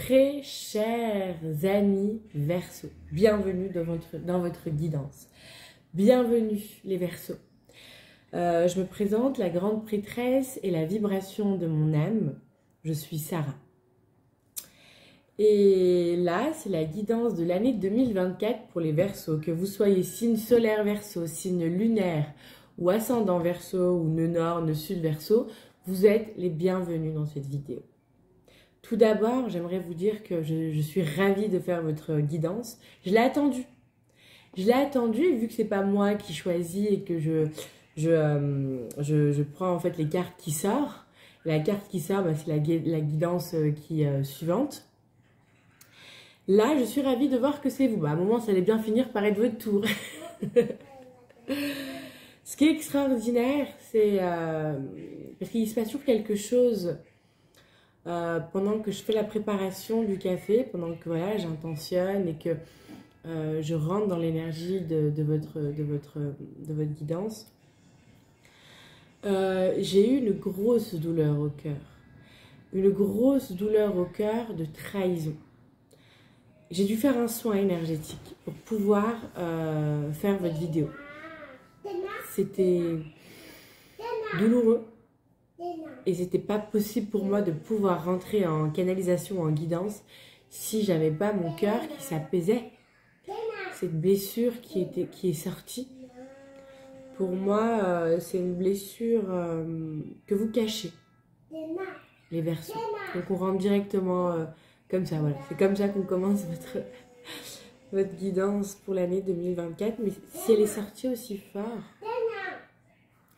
Très chers amis Verseau, bienvenue dans votre guidance. Bienvenue les Verseaux. Je me présente, la grande prêtresse et la vibration de mon âme. Je suis Sarah. Et là, c'est la guidance de l'année 2024 pour les Verseaux. Que vous soyez signe solaire Verseau, signe lunaire ou ascendant Verseau ou nœud nord, nœud sud Verseau, vous êtes les bienvenus dans cette vidéo. Tout d'abord, j'aimerais vous dire que je suis ravie de faire votre guidance. Je l'ai attendu. Je l'ai attendu vu que c'est pas moi qui choisis et que je prends en fait les cartes qui sortent. La carte qui sort, c'est la guidance qui est suivante. Là, je suis ravie de voir que c'est vous. À un moment, ça allait bien finir par être votre tour. Ce qui est extraordinaire, c'est parce qu'il se passe toujours quelque chose pendant que je fais la préparation du café, pendant que voilà, j'intentionne et que je rentre dans l'énergie de votre guidance. J'ai eu une grosse douleur au cœur. Une grosse douleur au cœur de trahison. J'ai dû faire un soin énergétique pour pouvoir faire votre vidéo. C'était douloureux et c'était pas possible pour moi de pouvoir rentrer en canalisation ou en guidance si j'avais pas mon cœur qui s'apaisait. Cette blessure qui est sortie, pour moi, c'est une blessure que vous cachez, les Verseaux. Donc on rentre directement comme ça, voilà. C'est comme ça qu'on commence votre guidance pour l'année 2024. Mais si elle est sortie aussi fort...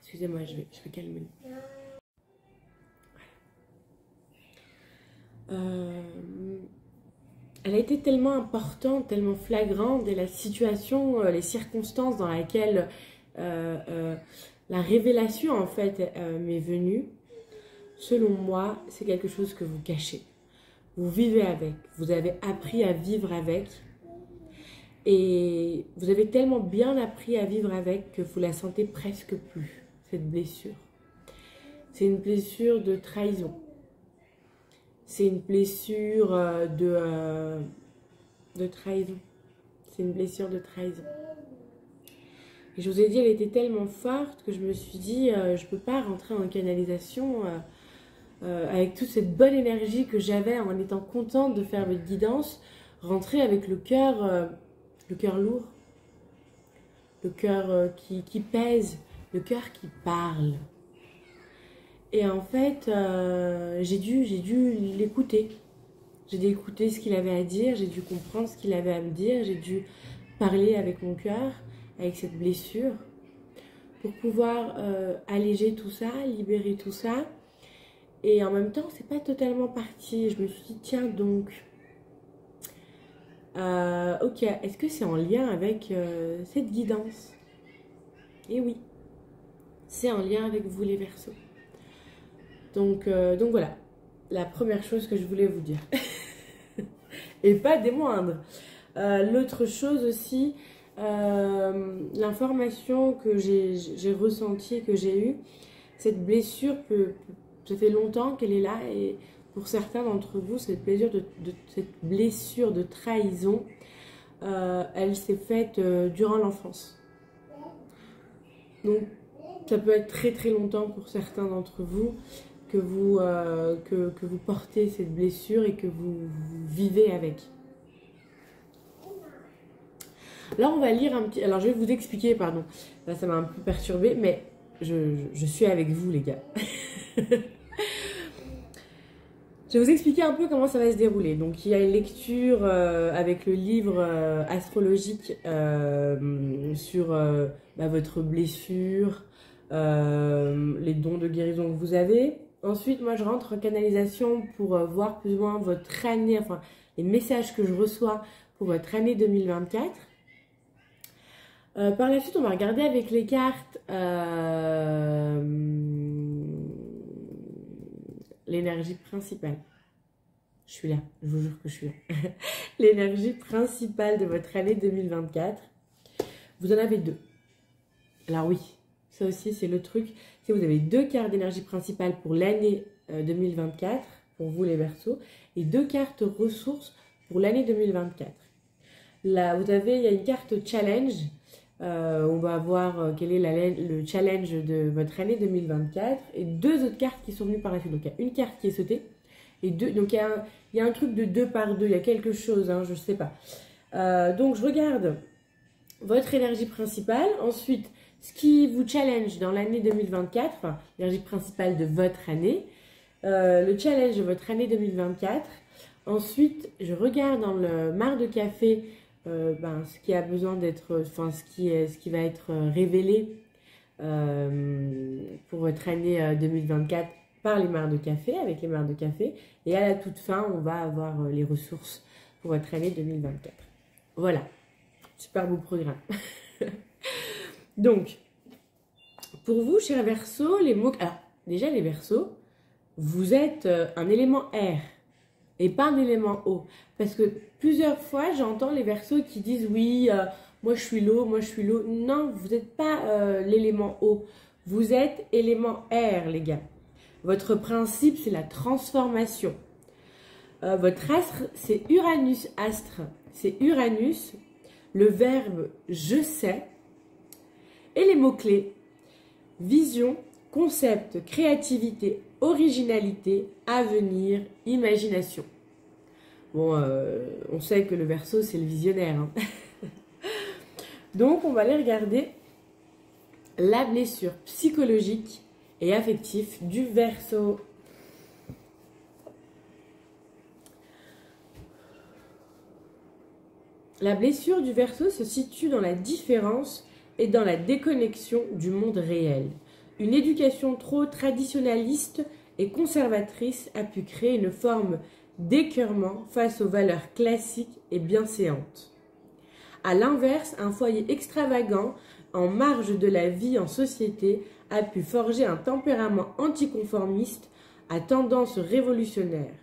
Excusez-moi, je vais calmer. Elle a été tellement importante, tellement flagrante, et la situation, les circonstances dans lesquelles la révélation en fait m'est venue, selon moi, c'est quelque chose que vous cachez. Vous vivez avec, vous avez appris à vivre avec, et vous avez tellement bien appris à vivre avec que vous la sentez presque plus, cette blessure. C'est une blessure de trahison. C'est une blessure de trahison. C'est une blessure de trahison. Et je vous ai dit, elle était tellement forte que je me suis dit, je ne peux pas rentrer en canalisation avec toute cette bonne énergie que j'avais en étant contente de faire votre guidance, rentrer avec le cœur lourd, le cœur qui pèse, le cœur qui parle. Et en fait, j'ai dû l'écouter. J'ai dû écouter ce qu'il avait à dire, j'ai dû comprendre ce qu'il avait à me dire, j'ai dû parler avec mon cœur, avec cette blessure, pour pouvoir alléger tout ça, libérer tout ça. Et en même temps, c'est pas totalement parti. Je me suis dit, tiens donc, ok, est-ce que c'est en lien avec cette guidance? Et oui, c'est en lien avec vous les Verseaux. Donc voilà, la première chose que je voulais vous dire. Et pas des moindres. L'autre chose aussi, l'information que j'ai ressentie, que j'ai eue, cette blessure, ça fait longtemps qu'elle est là. Et pour certains d'entre vous, cette blessure de trahison, elle s'est faite durant l'enfance. Donc ça peut être très très longtemps pour certains d'entre vous que vous portez cette blessure et que vous vivez avec. Là, on va lire un petit... Alors, je vais vous expliquer, pardon. Là, ça m'a un peu perturbée, mais je suis avec vous, les gars. Je vais vous expliquer un peu comment ça va se dérouler. Donc, il y a une lecture avec le livre astrologique sur votre blessure, les dons de guérison que vous avez. Ensuite, moi, je rentre en canalisation pour voir plus ou moins votre année, enfin, les messages que je reçois pour votre année 2024. Par la suite, on va regarder avec les cartes l'énergie principale. Je suis là, je vous jure que je suis là. L'énergie principale de votre année 2024. Vous en avez deux. Alors oui, ça aussi, c'est le truc. Si vous avez deux cartes d'énergie principale pour l'année 2024, pour vous les Verseaux, et 2 cartes ressources pour l'année 2024. Là, vous avez, il y a une carte challenge. On va voir quel est le challenge de votre année 2024 et 2 autres cartes qui sont venues par la suite. Donc il y a une carte qui est sautée et donc il y a un truc de 2 par 2, il y a quelque chose, hein, je ne sais pas. Donc je regarde votre énergie principale, ensuite ce qui vous challenge dans l'année 2024, enfin l'énergie principale de votre année, le challenge de votre année 2024. Ensuite je regarde dans le marc de café ce qui a besoin d'être, enfin ce qui va être révélé pour votre année 2024 par les marcs de café, avec les marcs de café. Et à la toute fin, on va avoir les ressources pour votre année 2024. Voilà, super beau programme. Donc, pour vous, chers Verseaux, les mots... Alors, déjà les Verseaux, vous êtes un élément air et pas un élément eau. Parce que plusieurs fois, j'entends les Verseaux qui disent « Oui, moi je suis l'eau, moi je suis l'eau ». Non, vous n'êtes pas l'élément eau. Vous êtes élément air, les gars. Votre principe, c'est la transformation. Votre astre, c'est Uranus astre. C'est Uranus, le verbe « je sais ». Et les mots-clés, vision, concept, créativité, originalité, avenir, imagination. Bon, on sait que le Verseau, c'est le visionnaire. Hein. Donc, on va aller regarder la blessure psychologique et affective du Verseau. La blessure du Verseau se situe dans la différence et dans la déconnexion du monde réel. Une éducation trop traditionnaliste et conservatrice a pu créer une forme d'écœurement face aux valeurs classiques et bienséantes. A l'inverse, un foyer extravagant en marge de la vie en société a pu forger un tempérament anticonformiste à tendance révolutionnaire.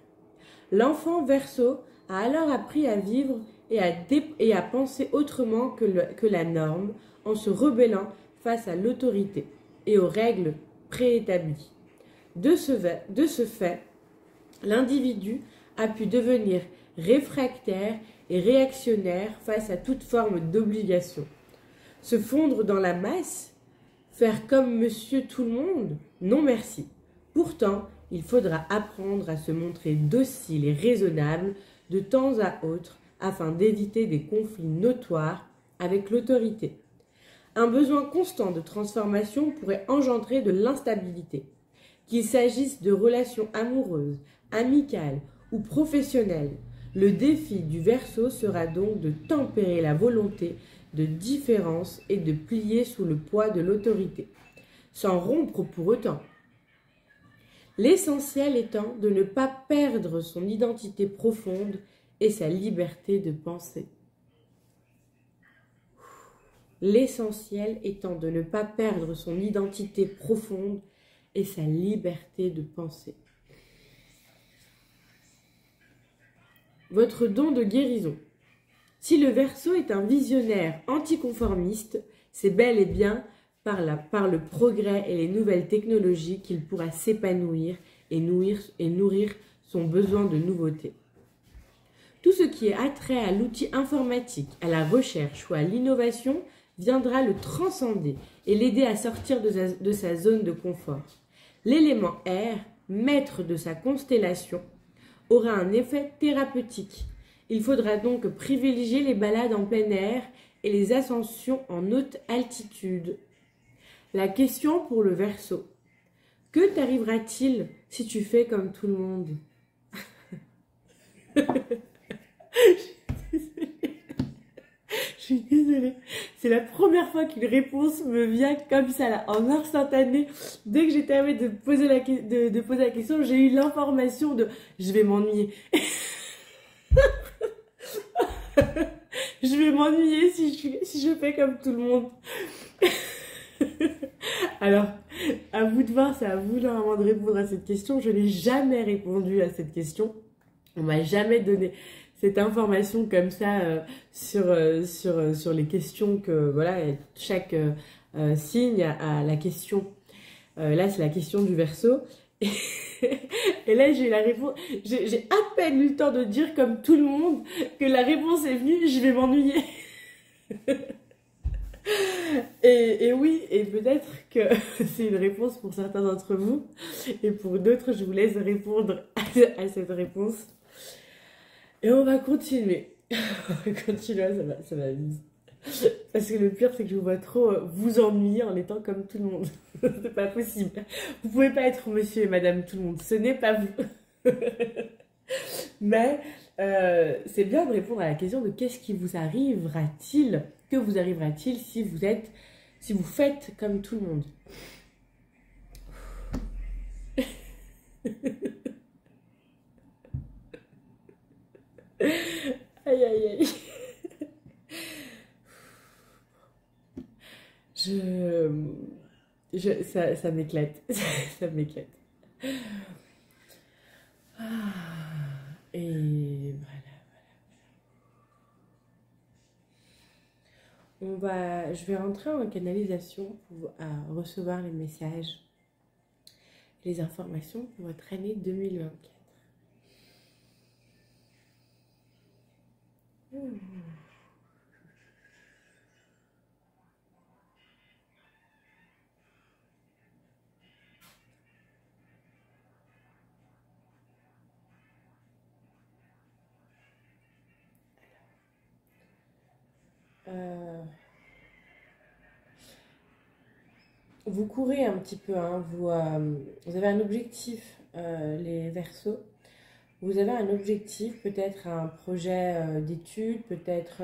L'enfant Verseau a alors appris à vivre et à penser autrement que la norme en se rebellant face à l'autorité et aux règles préétablies. De ce fait, l'individu a pu devenir réfractaire et réactionnaire face à toute forme d'obligation. Se fondre dans la masse, faire comme monsieur tout le monde, non merci. Pourtant, il faudra apprendre à se montrer docile et raisonnable de temps à autre afin d'éviter des conflits notoires avec l'autorité. Un besoin constant de transformation pourrait engendrer de l'instabilité. Qu'il s'agisse de relations amoureuses, amicales ou professionnelles, le défi du Verseau sera donc de tempérer la volonté de différence et de plier sous le poids de l'autorité, sans rompre pour autant. L'essentiel étant de ne pas perdre son identité profonde et sa liberté de penser. L'essentiel étant de ne pas perdre son identité profonde et sa liberté de penser. Votre don de guérison. Si le Verseau est un visionnaire anticonformiste, c'est bel et bien par le progrès et les nouvelles technologies qu'il pourra s'épanouir et nourrir son besoin de nouveauté. Tout ce qui est attrait à l'outil informatique, à la recherche ou à l'innovation viendra le transcender et l'aider à sortir de sa zone de confort. L'élément air, maître de sa constellation, aura un effet thérapeutique. Il faudra donc privilégier les balades en plein air et les ascensions en haute altitude. La question pour le Verseau. Que t'arrivera-t-il si tu fais comme tout le monde? Je suis désolée. C'est la première fois qu'une réponse me vient comme ça, là, en instantané. Dès que j'ai terminé de poser la question, j'ai eu l'information de « je vais m'ennuyer ». Je vais m'ennuyer si je fais comme tout le monde. Alors, à vous de voir, c'est à vous normalement de répondre à cette question. Je n'ai jamais répondu à cette question. On m'a jamais donné cette information comme ça sur les questions que, voilà, chaque signe a la question. Là, c'est la question du Verseau. Et là, j'ai eu la réponse. J'ai à peine eu le temps de dire, comme tout le monde, que la réponse est venue, je vais m'ennuyer. Et oui, et peut-être que c'est une réponse pour certains d'entre vous, et pour d'autres, je vous laisse répondre à cette réponse. Et on va continuer. On va continuer, ça va vite. Parce que le pire, c'est que je vous vois trop vous ennuyer en étant comme tout le monde. C'est pas possible. Vous pouvez pas être monsieur et madame tout le monde. Ce n'est pas vous. Mais c'est bien de répondre à la question de qu'est-ce qui vous arrivera-t-il, que vous arrivera-t-il si vous faites comme tout le monde. Aïe aïe aïe. Ça m'éclate. Ça m'éclate. Et voilà. Je vais rentrer en canalisation pour recevoir les messages, les informations pour votre année 2024. Vous courez un petit peu, hein, vous avez un objectif, les Verseaux. Vous avez un objectif, peut-être un projet d'études, peut-être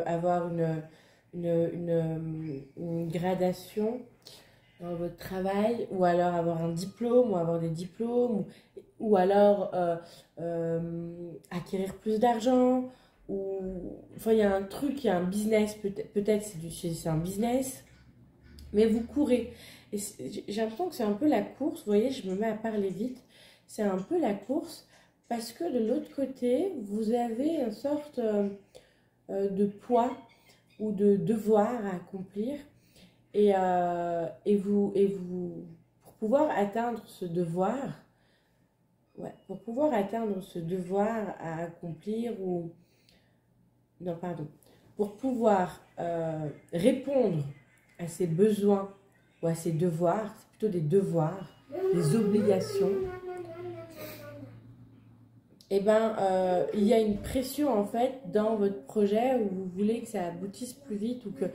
avoir une gradation dans votre travail, ou alors avoir un diplôme, ou avoir des diplômes, ou alors acquérir plus d'argent, ou enfin il y a un truc, il y a un business, peut-être c'est un business, mais vous courez. Et j'ai l'impression que c'est un peu la course, vous voyez, je me mets à parler vite, c'est un peu la course, parce que de l'autre côté, vous avez une sorte de poids ou de devoir à accomplir, et vous, pour pouvoir atteindre ce devoir, pour pouvoir atteindre ce devoir à accomplir, ou, non pardon, pour pouvoir répondre à ses besoins ou à ses devoirs, c'est plutôt des devoirs, des obligations, et il y a une pression en fait dans votre projet où vous voulez que ça aboutisse plus vite, ou que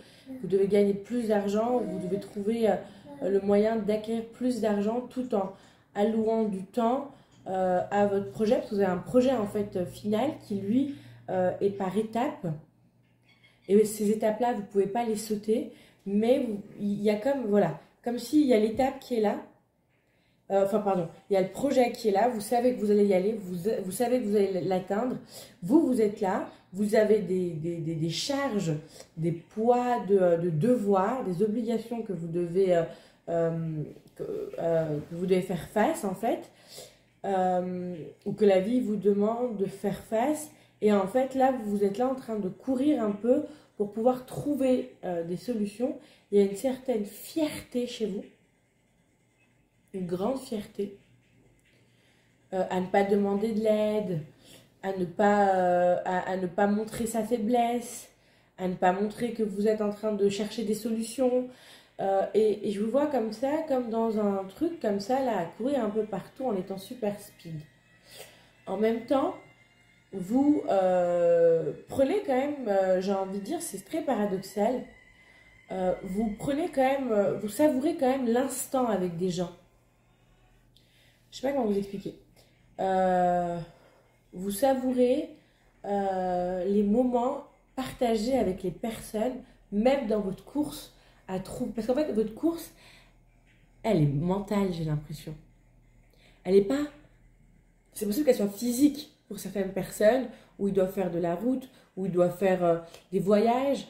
vous devez gagner plus d'argent, ou vous devez trouver le moyen d'acquérir plus d'argent tout en allouant du temps à votre projet, parce que vous avez un projet en fait final qui lui est par étapes, et ces étapes-là vous ne pouvez pas les sauter, mais il y a comme s'il y a l'étape qui est là. Il y a le projet qui est là, vous savez que vous allez y aller, vous savez que vous allez l'atteindre, vous êtes là, vous avez des charges, des poids de devoirs, des obligations que vous devez faire face en fait, ou que la vie vous demande de faire face, et en fait là vous êtes là en train de courir un peu pour pouvoir trouver des solutions. Il y a une certaine fierté chez vous, une grande fierté, à ne pas demander de l'aide, à ne pas montrer sa faiblesse, à ne pas montrer que vous êtes en train de chercher des solutions. Et je vous vois comme ça, comme dans un truc comme ça, là, à courir un peu partout en étant super speed. En même temps, vous prenez quand même, j'ai envie de dire, c'est très paradoxal, vous prenez quand même, vous savourez quand même l'instant avec des gens. Je sais pas comment vous expliquer. Vous savourez les moments partagés avec les personnes, même dans votre course à trouver. Parce qu'en fait, votre course, elle est mentale, j'ai l'impression. Elle n'est pas... C'est possible qu'elle soit physique pour certaines personnes, où ils doivent faire de la route, où ils doivent faire des voyages,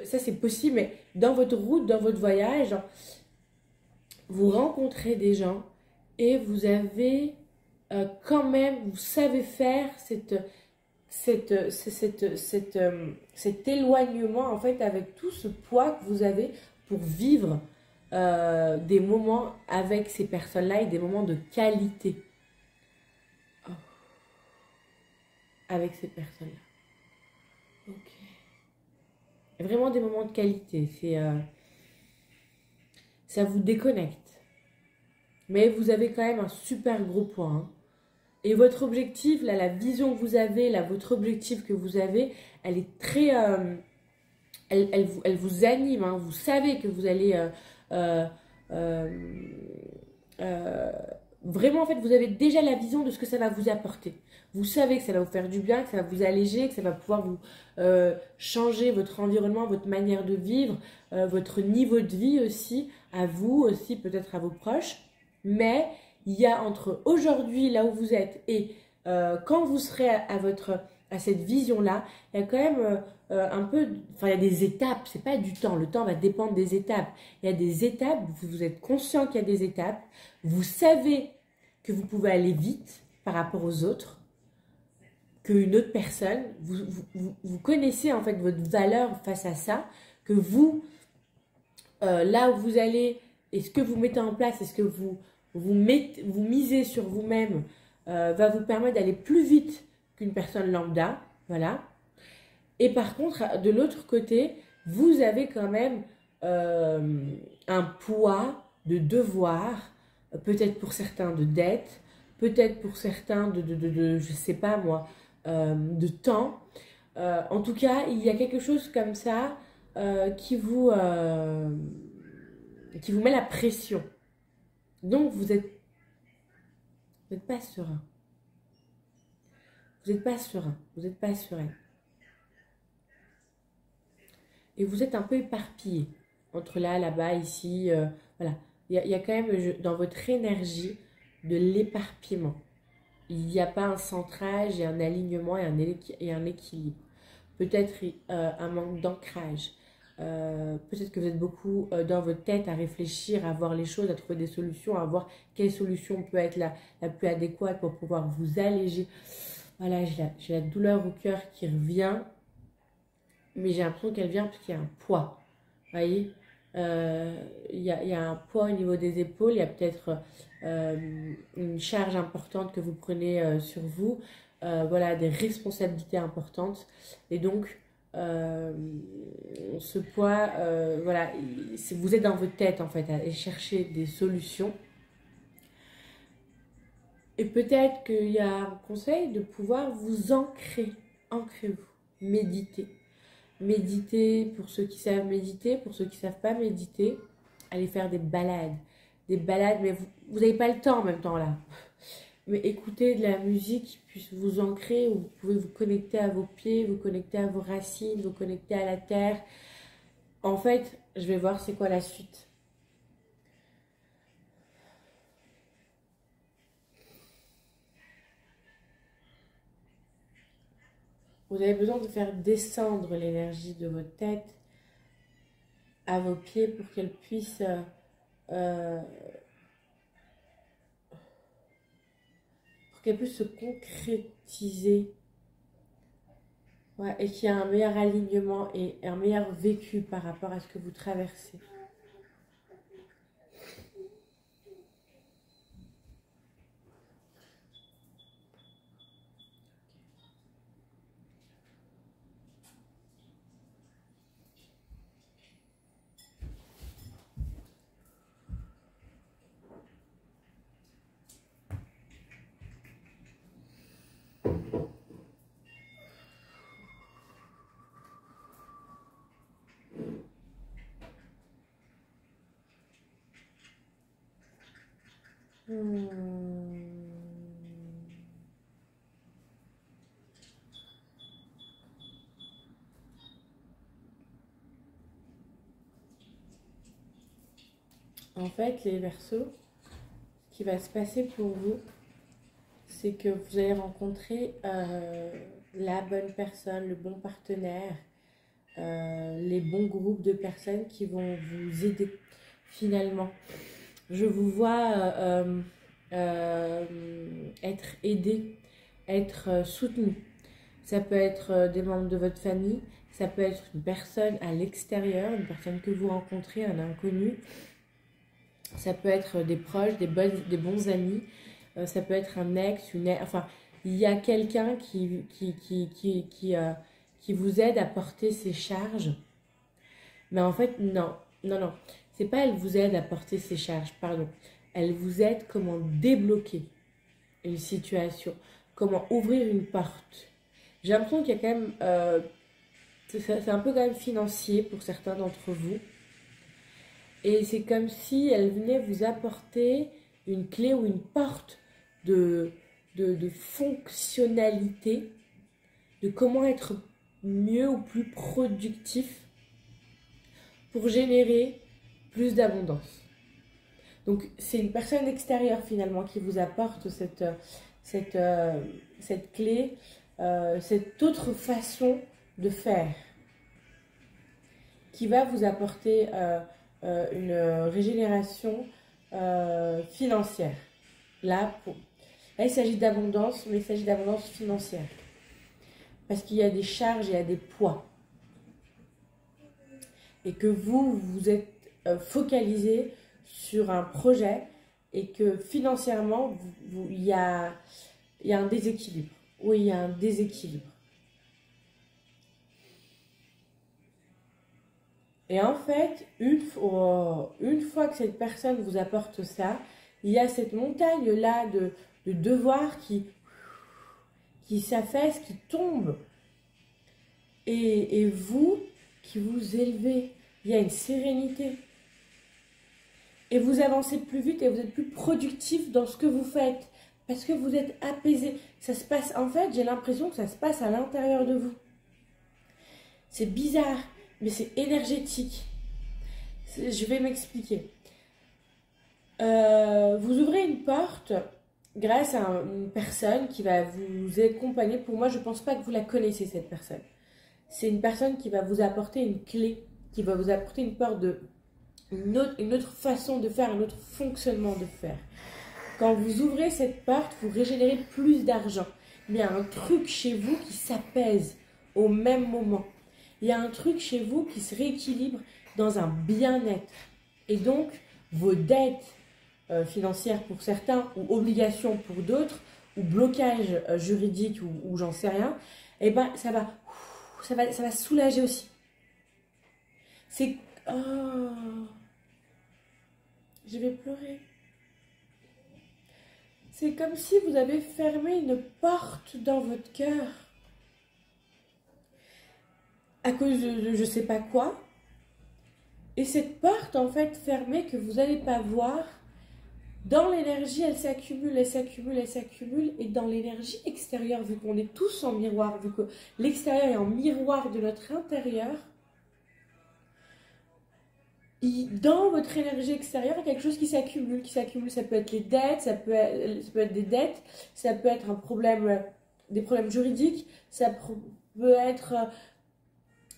ça c'est possible, mais dans votre route, dans votre voyage, vous rencontrez des gens, et vous avez quand même, vous savez faire cet éloignement en fait, avec tout ce poids que vous avez pour vivre des moments avec ces personnes-là et des moments de qualité avec ces personnes-là. Ok. Vraiment des moments de qualité. Ça vous déconnecte. Mais vous avez quand même un super gros point. Hein. Et votre objectif, là, la vision que vous avez, là, votre objectif que vous avez, elle est très... elle vous anime. Hein. Vous savez que vous allez... vraiment, en fait, vous avez déjà la vision de ce que ça va vous apporter. Vous savez que ça va vous faire du bien, que ça va vous alléger, que ça va pouvoir vous changer votre environnement, votre manière de vivre, votre niveau de vie aussi, à vous aussi, peut-être à vos proches. Mais il y a entre aujourd'hui, là où vous êtes, et quand vous serez à cette vision-là, il y a quand même un peu, enfin il y a des étapes, c'est pas du temps, le temps va dépendre des étapes. Il y a des étapes, vous êtes conscient qu'il y a des étapes, vous savez que vous pouvez aller vite par rapport aux autres, qu'une autre personne, vous connaissez en fait votre valeur face à ça, que vous, là où vous allez, et ce que vous mettez en place, et ce que vous misez sur vous-même, va vous permettre d'aller plus vite qu'une personne lambda, voilà. Et par contre, de l'autre côté, vous avez quand même un poids de devoir, peut-être pour certains de dette, peut-être pour certains je sais pas moi, de temps. En tout cas, il y a quelque chose comme ça qui vous met la pression. Donc, vous n'êtes pas serein. Vous n'êtes pas serein. Vous n'êtes pas serein. Et vous êtes un peu éparpillé. Entre là, là-bas, ici. Voilà. Il y a quand même dans votre énergie de l'éparpillement. Il n'y a pas un centrage et un alignement et un équilibre. Peut-être un manque d'ancrage. Peut-être que vous êtes beaucoup dans votre tête à réfléchir, à voir les choses, à trouver des solutions, à voir quelle solution peut être la plus adéquate pour pouvoir vous alléger. Voilà, j'ai la douleur au cœur qui revient, mais j'ai l'impression qu'elle vient parce qu'il y a un poids. Vous voyez, il y a un poids au niveau des épaules, il y a peut-être une charge importante que vous prenez sur vous, voilà, des responsabilités importantes. Et donc, ce poids, voilà, vous êtes dans votre tête en fait, à aller chercher des solutions. Et peut-être qu'il y a un conseil de pouvoir vous ancrer. Ancrez-vous, méditez. Méditez pour ceux qui savent méditer, pour ceux qui ne savent pas méditer, allez faire des balades. Des balades, mais vous n'avez pas le temps en même temps là. Mais écoutez de la musique qui puisse vous ancrer, où vous pouvez vous connecter à vos pieds, vous connecter à vos racines, vous connecter à la terre. En fait, je vais voir c'est quoi la suite. Vous avez besoin de faire descendre l'énergie de votre tête à vos pieds pour qu'elle puisse se concrétiser, ouais, et qu'il y ait un meilleur alignement et un meilleur vécu par rapport à ce que vous traversez. En fait, les Verseaux, ce qui va se passer pour vous, c'est que vous allez rencontrer la bonne personne, le bon partenaire, les bons groupes de personnes qui vont vous aider finalement. Je vous vois être aidé, être soutenu. Ça peut être des membres de votre famille, ça peut être une personne à l'extérieur, une personne que vous rencontrez, un inconnu. ça peut être des proches, des bons amis, ça peut être un ex, une ex, enfin, il y a quelqu'un qui vous aide à porter ses charges. Mais en fait, non, non, non. C'est pas elle vous aide à porter ses charges, pardon. Elle vous aide comment débloquer une situation, comment ouvrir une porte. J'ai l'impression qu'il y a quand même... c'est un peu quand même financier pour certains d'entre vous. Et c'est comme si elle venait vous apporter une clé ou une porte de fonctionnalité, de comment être mieux ou plus productif pour générer plus d'abondance. Donc c'est une personne extérieure finalement qui vous apporte cette clé, cette autre façon de faire, qui va vous apporter une régénération financière. Là, il s'agit d'abondance, mais il s'agit d'abondance financière. Parce qu'il y a des charges, il y a des poids. Et que vous êtes focalisé sur un projet et que financièrement, il y a un déséquilibre. Oui, il y a un déséquilibre. Et en fait, une fois que cette personne vous apporte ça, il y a cette montagne-là de devoirs qui s'affaisse, qui tombe. Et vous, qui vous élevez, il y a une sérénité. Et vous avancez plus vite et vous êtes plus productif dans ce que vous faites. Parce que vous êtes apaisé. Ça se passe, en fait, j'ai l'impression que ça se passe à l'intérieur de vous. C'est bizarre, mais c'est énergétique. Je vais m'expliquer. Vous ouvrez une porte grâce à une personne qui va vous accompagner. Pour moi, je ne pense pas que vous la connaissez, cette personne. C'est une personne qui va vous apporter une clé, qui va vous apporter une porte une autre façon de faire, un autre fonctionnement de faire. Quand vous ouvrez cette porte, vous régénérez plus d'argent. Il y a un truc chez vous qui s'apaise au même moment. Il y a un truc chez vous qui se rééquilibre dans un bien-être. Et donc, vos dettes financières pour certains, ou obligations pour d'autres, ou blocages juridiques, ou j'en sais rien, eh ben, ça va soulager aussi. C'est... Oh, je vais pleurer. C'est comme si vous avez fermé une porte dans votre cœur. À cause de je ne sais pas quoi. Et cette porte, en fait, fermée, que vous n'allez pas voir, dans l'énergie, elle s'accumule, elle s'accumule, elle s'accumule. Et dans l'énergie extérieure, vu qu'on est tous en miroir, vu que l'extérieur est en miroir de notre intérieur, dans votre énergie extérieure, il y a quelque chose qui s'accumule, Ça peut être les dettes, ça peut être des dettes, ça peut être des problèmes juridiques, ça peut être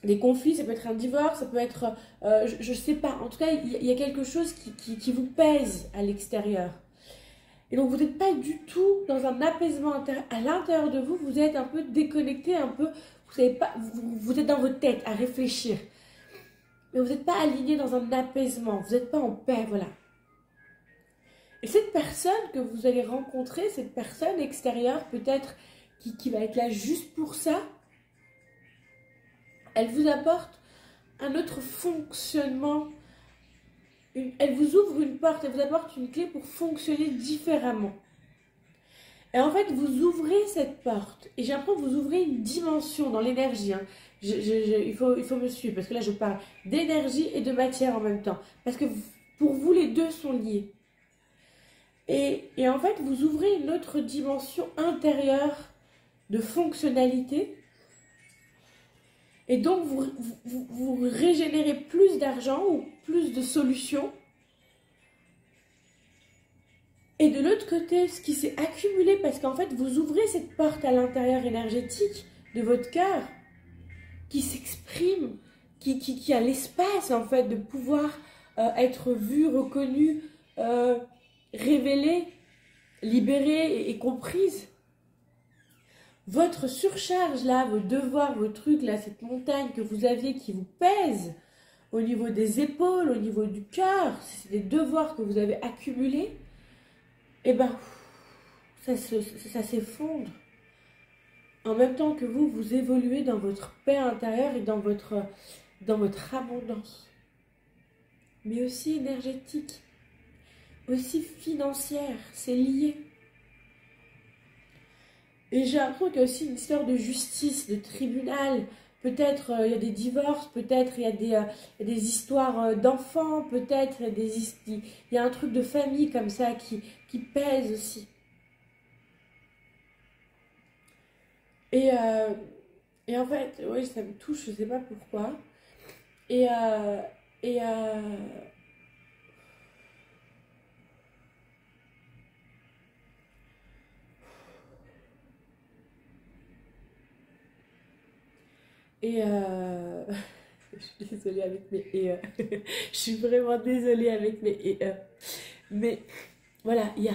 des conflits, ça peut être un divorce, ça peut être, je ne sais pas. En tout cas, il y a quelque chose qui vous pèse à l'extérieur. Et donc, vous n'êtes pas du tout dans un apaisement intérieur. À l'intérieur de vous, vous êtes un peu déconnecté, un peu, vous savez pas, vous êtes dans votre tête à réfléchir. Mais vous n'êtes pas aligné dans un apaisement, vous n'êtes pas en paix, voilà. Et cette personne que vous allez rencontrer, cette personne extérieure peut-être qui va être là juste pour ça, elle vous apporte un autre fonctionnement. Elle vous ouvre une porte, elle vous apporte une clé pour fonctionner différemment. Et en fait, vous ouvrez cette porte. Et j'ai l'impression que vous ouvrez une dimension dans l'énergie. Hein. Il faut me suivre, parce que là, je parle d'énergie et de matière en même temps. Parce que pour vous, les deux sont liés. Et en fait, vous ouvrez une autre dimension intérieure de fonctionnalité. Et donc, vous régénérez plus d'argent ou plus de solutions. Et de l'autre côté, ce qui s'est accumulé, parce qu'en fait, vous ouvrez cette porte à l'intérieur énergétique de votre cœur, qui s'exprime, qui a l'espace, en fait, de pouvoir être vu, reconnu, révélé, libéré et comprise. Votre surcharge, là, vos devoirs, vos trucs, là, cette montagne que vous aviez qui vous pèse, au niveau des épaules, au niveau du cœur, c'est des devoirs que vous avez accumulés, et ben ça s'effondre. En même temps que vous évoluez dans votre paix intérieure et dans votre abondance. Mais aussi énergétique, aussi financière, c'est lié. Et j'ai l'impression qu'il y a aussi une histoire de justice, de tribunal. Peut-être il y a des divorces, peut-être il y a des histoires d'enfants, peut-être il y a un truc de famille comme ça qui pèse aussi. Et en fait, oui, ça me touche, je ne sais pas pourquoi. Et je suis désolée avec mes je suis vraiment désolée avec mes mais voilà, il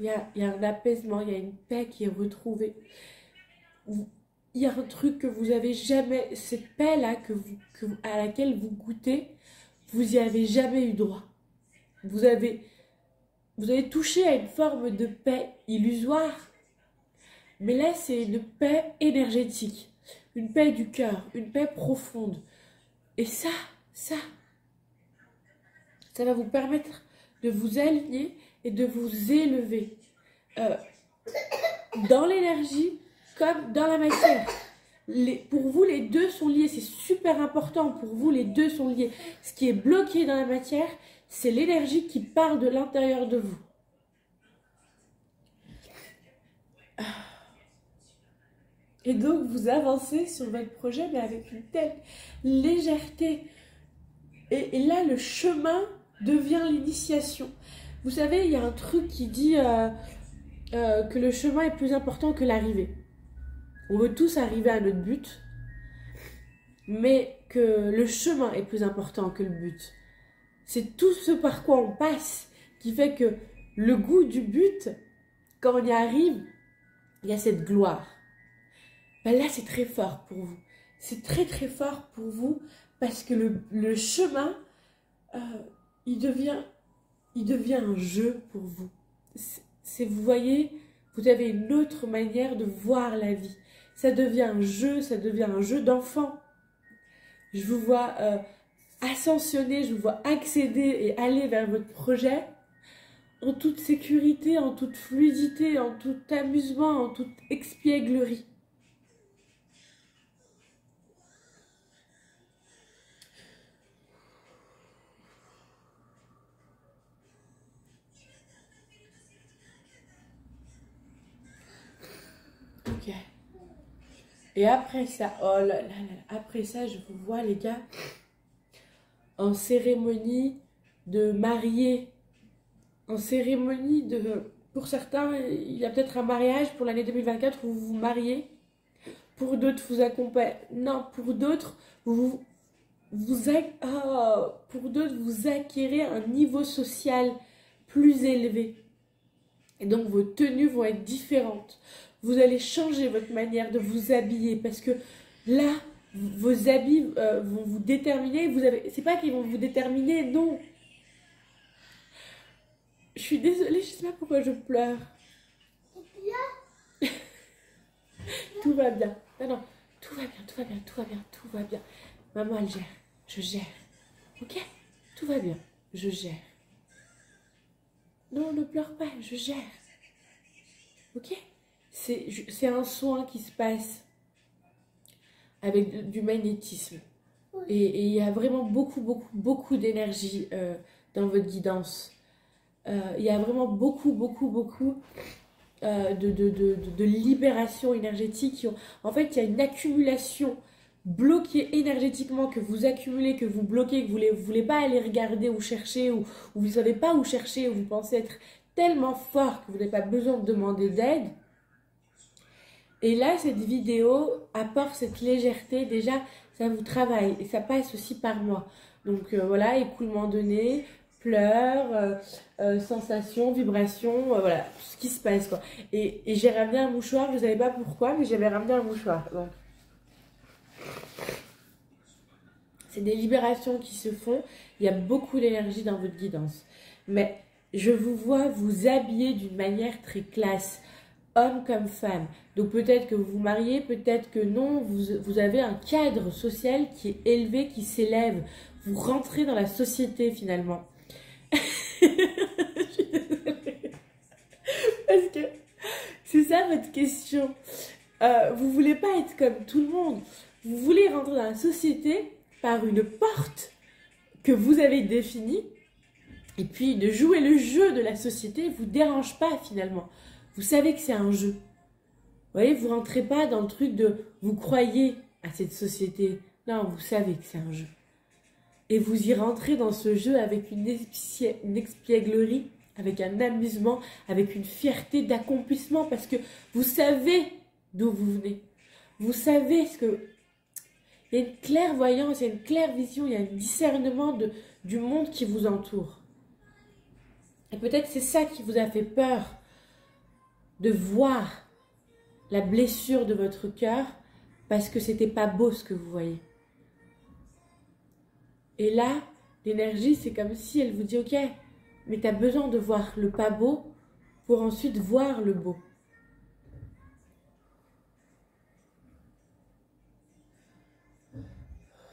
y a un apaisement, il y a une paix qui est retrouvée. Il y a un truc que vous avez jamais, cette paix-là à laquelle vous goûtez, vous n'y avez jamais eu droit. Vous avez touché à une forme de paix illusoire, mais là c'est une paix énergétique, une paix du cœur, une paix profonde. Et ça va vous permettre de vous aligner et de vous élever dans l'énergie comme dans la matière. Pour vous, les deux sont liés. C'est super important. Pour vous, les deux sont liés. Ce qui est bloqué dans la matière, c'est l'énergie qui part de l'intérieur de vous. Et donc, vous avancez sur votre projet, mais avec une telle légèreté. Et là, le chemin devient l'initiation. Vous savez, il y a un truc qui dit que le chemin est plus important que l'arrivée. On veut tous arriver à notre but, mais que le chemin est plus important que le but. C'est tout ce par quoi on passe qui fait que le goût du but, quand on y arrive, il y a cette gloire. Ben là, c'est très fort pour vous. C'est très très fort pour vous parce que le chemin, il devient un jeu pour vous. Vous voyez, vous avez une autre manière de voir la vie. Ça devient un jeu d'enfant. Je vous vois ascensionner, je vous vois accéder et aller vers votre projet en toute sécurité, en toute fluidité, en tout amusement, en toute expièglerie. Ok. Et après ça, oh là là là, après ça, je vous vois les gars en cérémonie de mariée. En cérémonie de... Pour certains, il y a peut-être un mariage pour l'année 2024 où vous vous mariez. Pour d'autres, vous accompagnez... Non, pour d'autres, pour d'autres, vous acquérez un niveau social plus élevé. Et donc, vos tenues vont être différentes. Vous allez changer votre manière de vous habiller parce que là, vos habits vont vous déterminer. C'est pas qu'ils vont vous déterminer, non. Je suis désolée, je sais pas pourquoi je pleure. Tout va bien. Non, tout va bien. Maman, elle gère. Je gère. Ok? Tout va bien. Je gère. Non, ne pleure pas, je gère. Ok? C'est un soin qui se passe avec du magnétisme. Et il y a vraiment beaucoup d'énergie dans votre guidance. Il y a vraiment beaucoup de libération énergétique. En fait, il y a une accumulation bloquée énergétiquement que vous accumulez, que vous bloquez, que vous ne voulez pas aller regarder ou chercher, ou vous ne savez pas où chercher, ou vous pensez être tellement fort que vous n'avez pas besoin de demander d'aide. Et là, cette vidéo apporte cette légèreté. Déjà, ça vous travaille et ça passe aussi par moi. Donc voilà, écoulement de nez, pleurs, sensations, vibrations, voilà, tout ce qui se passe quoi. Et j'ai ramené un mouchoir, je ne savais pas pourquoi, mais j'avais ramené un mouchoir. Donc C'est des libérations qui se font. Il y a beaucoup d'énergie dans votre guidance. Mais je vous vois vous habiller d'une manière très classe, homme comme femme. Donc peut-être que vous vous mariez, peut-être que non. Vous avez un cadre social qui est élevé, qui s'élève. Vous rentrez dans la société finalement. Je suis désolée. Parce que c'est ça votre question. Vous ne voulez pas être comme tout le monde. Vous voulez rentrer dans la société par une porte que vous avez définie. Et puis de jouer le jeu de la société ne vous dérange pas finalement. Vous savez que c'est un jeu. Vous voyez, vous ne rentrez pas dans le truc de vous croyez à cette société. Non, vous savez que c'est un jeu. Et vous y rentrez dans ce jeu avec une espièglerie, avec un amusement, avec une fierté d'accomplissement parce que vous savez d'où vous venez. Vous savez ce que... Il y a une clairvoyance, il y a une claire vision, il y a un discernement du monde qui vous entoure. Et peut-être c'est ça qui vous a fait peur, de voir la blessure de votre cœur parce que c'était pas beau ce que vous voyez. Et là, l'énergie, c'est comme si elle vous dit, ok, mais tu as besoin de voir le pas beau pour ensuite voir le beau.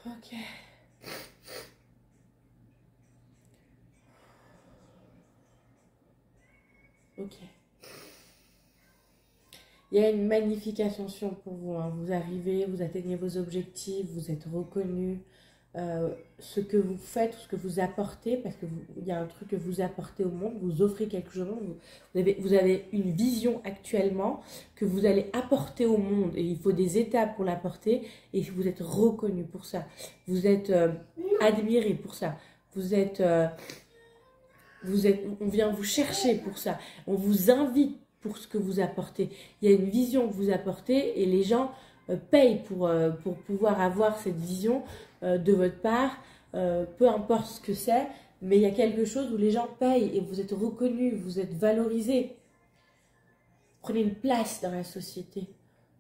Ok. Ok. Il y a une magnifique ascension pour vous. Hein. Vous arrivez, vous atteignez vos objectifs, vous êtes reconnu. Ce que vous faites, ce que vous apportez, parce qu'il y a un truc que vous apportez au monde, vous offrez quelque chose, vous avez une vision actuellement que vous allez apporter au monde et il faut des étapes pour l'apporter et vous êtes reconnu pour ça. Vous êtes admiré pour ça. On vient vous chercher pour ça. On vous invite pour ce que vous apportez. Il y a une vision que vous apportez et les gens payent pour pouvoir avoir cette vision de votre part, peu importe ce que c'est, mais il y a quelque chose où les gens payent et vous êtes reconnu, vous êtes valorisé. Prenez une place dans la société.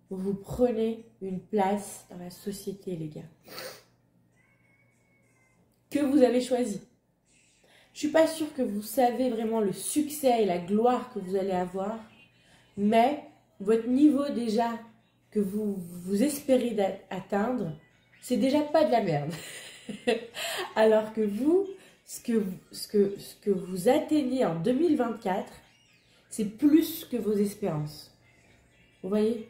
Vous prenez une place dans la société, les gars. Que vous avez choisi. Je ne suis pas sûre que vous savez vraiment le succès et la gloire que vous allez avoir, mais votre niveau déjà que vous espérez atteindre, c'est déjà pas de la merde. Alors que vous, ce que vous atteignez en 2024, c'est plus que vos espérances. Vous voyez ?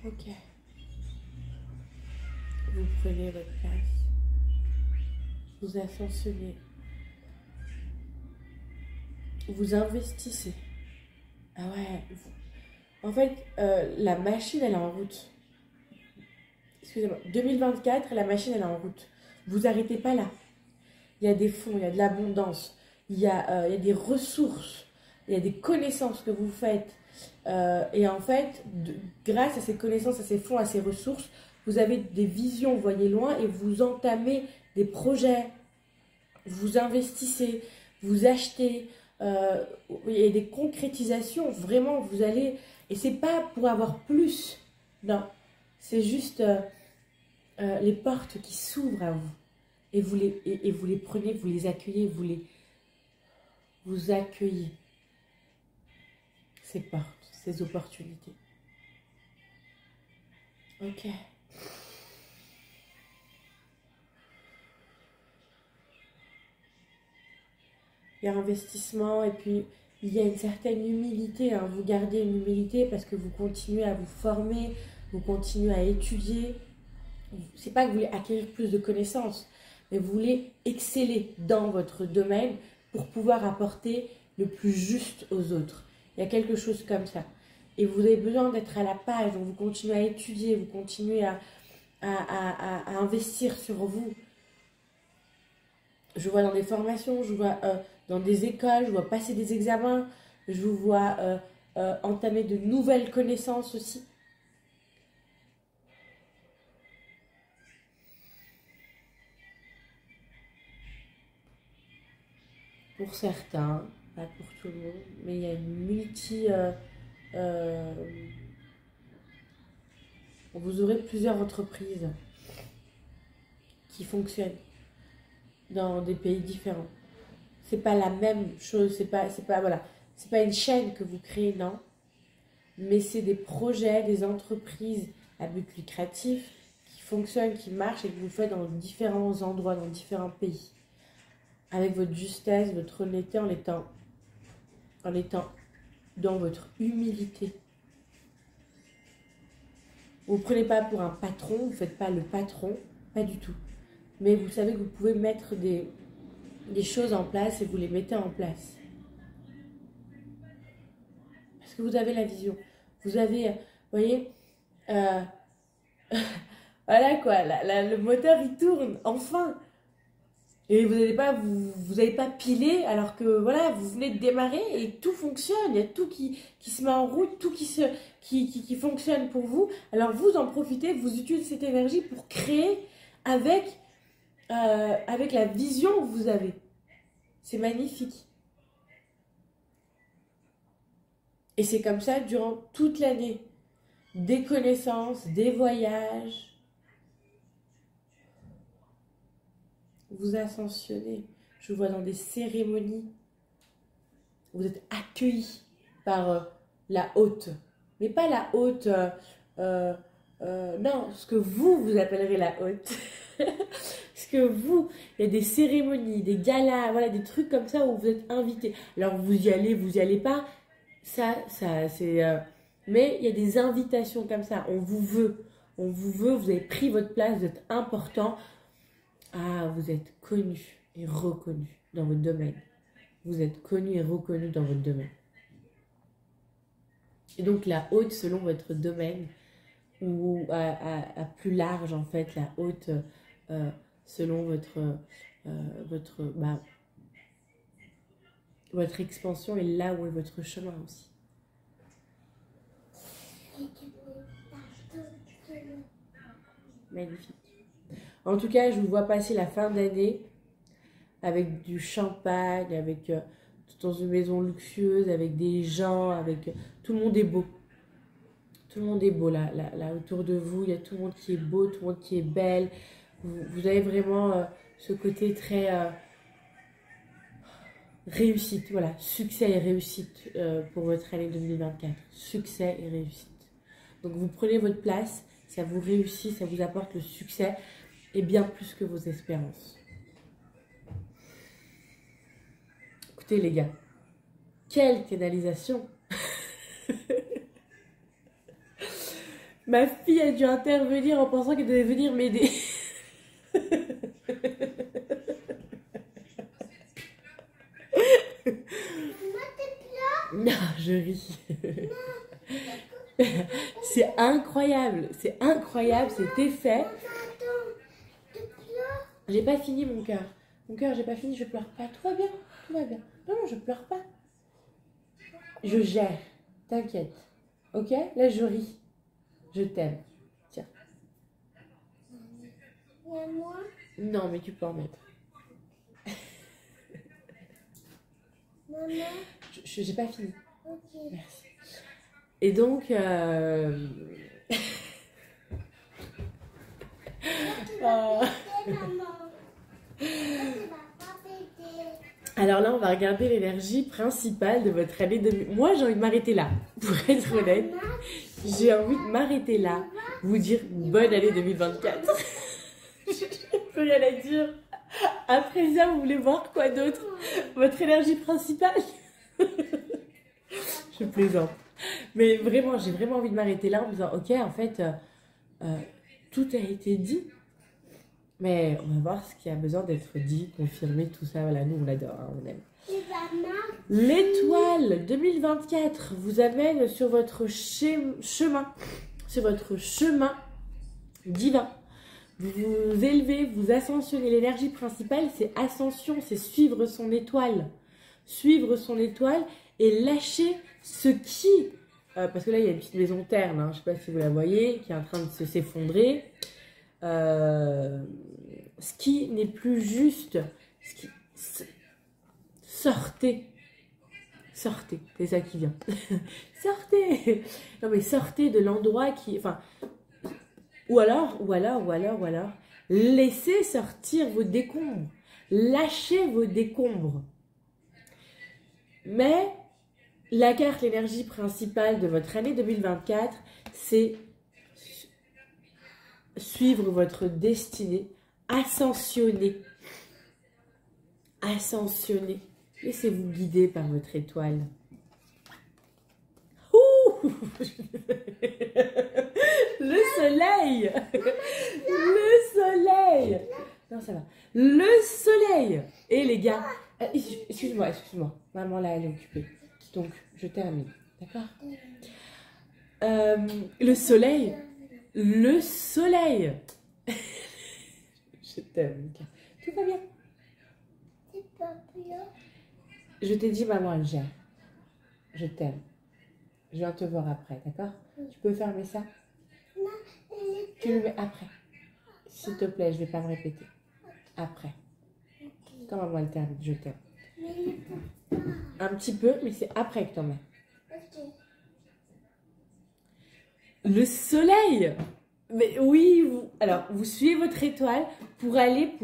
Ok. Vous prenez votre place. Vous ascensionnez. Vous investissez. Ah ouais. En fait, la machine, elle est en route. Excusez-moi. 2024, la machine, elle est en route. Vous arrêtez pas là. Il y a des fonds, il y a de l'abondance, il y a des ressources, il y a des connaissances que vous faites. Et en fait, grâce à ces connaissances, à ces fonds, à ces ressources, vous avez des visions, vous voyez loin et vous entamez des projets, vous investissez, vous achetez, il y a des concrétisations, vraiment, vous allez... Et c'est pas pour avoir plus, non, c'est juste les portes qui s'ouvrent à vous. Et vous les prenez, vous les accueillez, vous accueillez ces portes, ces opportunités. Ok. Il y a investissement et puis il y a une certaine humilité. Hein. Vous gardez une humilité parce que vous continuez à vous former, vous continuez à étudier. C'est pas que vous voulez acquérir plus de connaissances, mais vous voulez exceller dans votre domaine pour pouvoir apporter le plus juste aux autres. Il y a quelque chose comme ça. Et vous avez besoin d'être à la page, donc vous continuez à étudier, vous continuez à investir sur vous. Je vois dans des formations, je vois dans des écoles, je vois passer des examens, je vous vois entamer de nouvelles connaissances aussi. Pour certains, pas pour tout le monde, mais il y a une vous aurez plusieurs entreprises qui fonctionnent dans des pays différents. C'est pas la même chose, c'est pas une chaîne que vous créez, non. Mais c'est des projets, des entreprises à but lucratif qui fonctionnent, qui marchent et que vous faites dans différents endroits, dans différents pays. Avec votre justesse, votre honnêteté, en étant dans votre humilité. Vous ne prenez pas pour un patron, vous ne faites pas le patron, pas du tout. Mais vous savez que vous pouvez mettre des choses en place et vous les mettez en place. Parce que vous avez la vision. Vous avez, vous voyez, voilà quoi, le moteur il tourne, enfin. Et vous n'allez pas, vous pas piler alors que voilà, vous venez de démarrer et tout fonctionne. Il y a tout qui se met en route, tout qui fonctionne pour vous. Alors vous en profitez, vous utilisez cette énergie pour créer avec la vision que vous avez. C'est magnifique. Et c'est comme ça durant toute l'année. Des connaissances, des voyages. Vous ascensionnez. Je vous vois dans des cérémonies. Vous êtes accueillis par la haute. Mais pas la haute... non, ce que vous appellerez la haute. Parce que vous, il y a des cérémonies, des galas, voilà, des trucs comme ça où vous êtes invités. Alors vous y allez pas, ça c'est... mais il y a des invitations comme ça, on vous veut, vous avez pris votre place, vous êtes important. Ah, vous êtes connu et reconnu dans votre domaine. Vous êtes connu et reconnu dans votre domaine. Et donc la haute selon votre domaine, ou à plus large en fait, la haute selon votre expansion et là où est votre chemin aussi. Magnifique. En tout cas, je vous vois passer la fin d'année avec du champagne, avec dans une maison luxueuse, avec des gens, avec tout le monde est beau. Tout le monde est beau là autour de vous, il y a tout le monde qui est beau, tout le monde qui est belle. Vous avez vraiment ce côté très réussite, voilà, succès et réussite pour votre année 2024. Succès et réussite. Donc vous prenez votre place, ça vous réussit, ça vous apporte le succès et bien plus que vos espérances. Écoutez les gars, quelle canalisation! Ma fille a dû intervenir en pensant qu'elle devait venir m'aider. Non, je ris. C'est incroyable, c'était fait. J'ai pas fini mon cœur. Mon cœur, j'ai pas fini, je pleure pas. Tout va bien, tout va bien. Non, je pleure pas. Je gère, t'inquiète. Ok? Là, je ris. Je t'aime. Tiens. Moi? Non, mais tu peux en mettre. Maman? J'ai pas fini. Ok. Merci. Et donc... Alors là, on va regarder l'énergie principale de votre année 2000. Moi, j'ai envie de m'arrêter là. Pour être honnête, j'ai envie de m'arrêter là. Vous dire bonne année 2024. Je peux rien à dire. Après ça, vous voulez voir quoi d'autre? Votre énergie principale? Je plaisante. Mais vraiment, j'ai vraiment envie de m'arrêter là en me disant, ok, en fait, tout a été dit. Mais on va voir ce qui a besoin d'être dit, confirmé, tout ça. Voilà, nous, on l'adore, hein, on aime. L'étoile 2024 vous amène sur votre chemin divin. Vous vous élevez, vous ascensionnez. L'énergie principale, c'est ascension, c'est suivre son étoile. Suivre son étoile et lâcher ce qui... parce que là, il y a une petite maison terne, hein, je ne sais pas si vous la voyez, qui est en train de s'effondrer. Ce qui n'est plus juste, sortez sortez, c'est ça qui vient. Sortez. Non mais sortez de l'endroit qui... Enfin, ou alors, laissez sortir vos décombres. Lâchez vos décombres. Mais la carte, l'énergie principale de votre année 2024, c'est suivre votre destinée, ascensionner. Ascensionner. Laissez-vous guider par votre étoile. Ouh. Le soleil. Le soleil. Non, ça va. Le soleil. Et les gars, excuse-moi. Maman, là, elle est occupée. Donc, je termine. D'accord? Le soleil. Le soleil. Je t'aime. Tout va bien. Je t'ai dit, maman, elle gère. Je t'aime. Je viens te voir après, d'accord? Tu peux fermer ça? Tu le mets après. S'il te plaît, je ne vais pas me répéter. Après. Quand maman, elle termine, je t'aime. Un petit peu, mais c'est après que t'en mets. Le soleil! Mais oui, alors, vous suivez votre étoile pour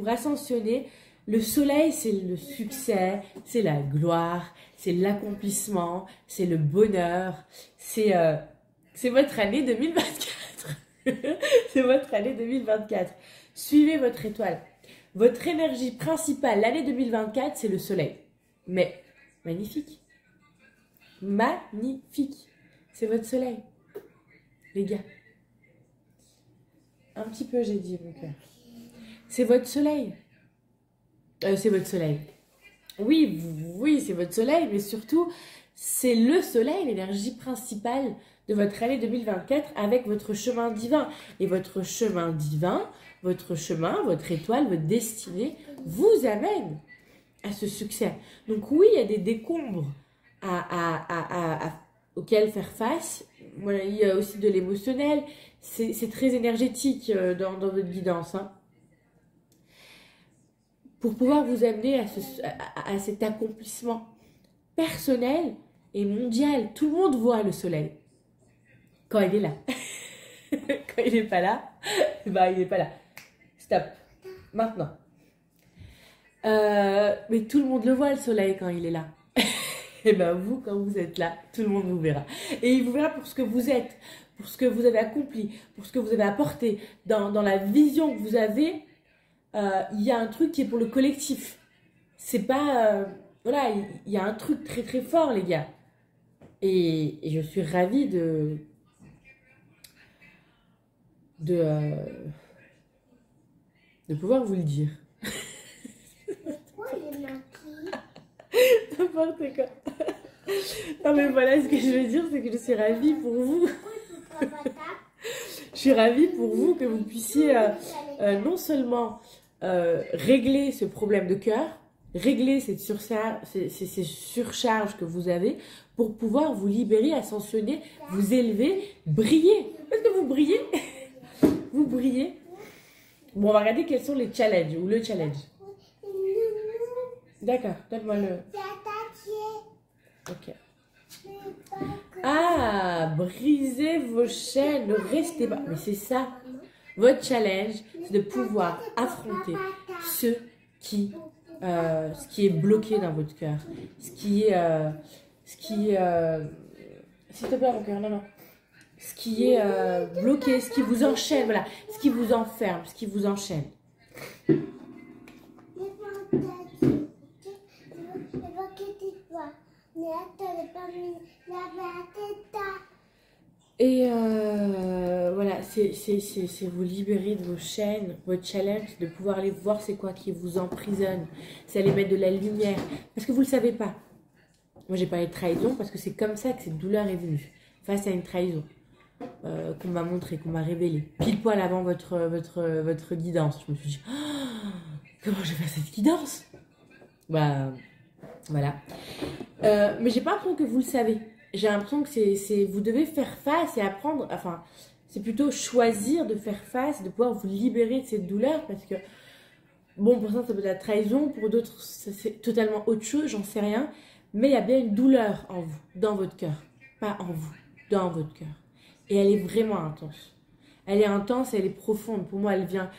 ascensionner. Le soleil, c'est le succès, c'est la gloire, c'est l'accomplissement, c'est le bonheur. C'est votre année 2024. C'est votre année 2024. Suivez votre étoile. Votre énergie principale, l'année 2024, c'est le soleil. Mais magnifique. Magnifique. C'est votre soleil. Les gars. Un petit peu, j'ai dit, mon cœur. C'est votre soleil. C'est votre soleil. Oui, c'est votre soleil, mais surtout, c'est le soleil, l'énergie principale de votre année 2024 avec votre chemin divin. Et votre chemin divin, votre étoile, votre destinée vous amène à ce succès. Donc oui, il y a des décombres auxquels faire face. Voilà, il y a aussi de l'émotionnel. C'est très énergétique dans votre guidance, hein. Pour pouvoir vous amener à cet accomplissement personnel et mondial. Tout le monde voit le soleil quand il est là. Quand il n'est pas là, bah, il n'est pas là. Stop. Maintenant. Mais tout le monde le voit, le soleil, quand il est là. Et bien vous, quand vous êtes là, tout le monde vous verra. Et il vous verra pour ce que vous êtes, pour ce que vous avez accompli, pour ce que vous avez apporté, dans la vision que vous avez. Il y a un truc qui est pour le collectif. C'est pas... voilà, il y a un truc très très fort, les gars. Et je suis ravie de pouvoir vous le dire. N'importe quoi. Non mais voilà, ce que je veux dire, c'est que je suis ravie pour vous. Je suis ravie pour vous que vous puissiez non seulement régler ce problème de cœur, régler ces surcharges que vous avez pour pouvoir vous libérer, ascensionner, vous élever, briller. Est-ce que vous brillez? Vous brillez. Bon, on va regarder quels sont les challenges ou le challenge. D'accord, donne-moi le... Ok. Ah, brisez vos chaînes, ne restez pas. Mais c'est ça. Votre challenge, c'est de pouvoir affronter ce qui est bloqué dans votre cœur. Ce qui est... s'il te plaît, mon cœur, non. Ce qui est bloqué, ce qui vous enchaîne, voilà. Ce qui vous enferme, ce qui vous enchaîne. Et voilà, c'est vous libérer de vos chaînes. Votre challenge, de pouvoir aller voir c'est quoi qui vous emprisonne. C'est aller mettre de la lumière. Parce que vous ne le savez pas. Moi, j'ai parlé de trahison parce que c'est comme ça que cette douleur est venue. Face à une trahison qu'on m'a montrée, qu'on m'a révélée. Pile poil avant votre guidance. Je me suis dit, oh, comment je vais faire cette guidance? Bah, voilà. Mais j'ai pas l'impression que vous le savez. J'ai l'impression que vous devez faire face et apprendre, enfin, c'est plutôt choisir de faire face, de pouvoir vous libérer de cette douleur parce que, bon, pour certains, ça peut être la trahison, pour d'autres, c'est totalement autre chose, j'en sais rien. Mais il y a bien une douleur en vous, dans votre cœur. Pas en vous, dans votre cœur. Et elle est vraiment intense. Elle est intense, elle est profonde. Pour moi, elle vient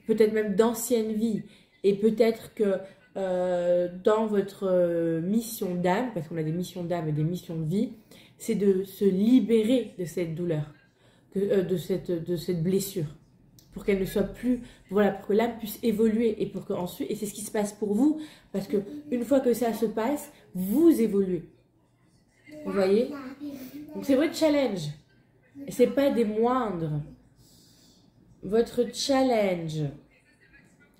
peut-être même d'anciennes vies. Et peut-être que dans votre mission d'âme, parce qu'on a des missions d'âme et des missions de vie, c'est de se libérer de cette douleur, de cette blessure. Pour qu'elle ne soit plus, voilà, pour que l'âme puisse évoluer et pour que ensuite, et c'est ce qui se passe pour vous, parce que une fois que ça se passe, vous évoluez. Vous voyez? Donc c'est votre challenge. Et c'est pas des moindres. Votre challenge,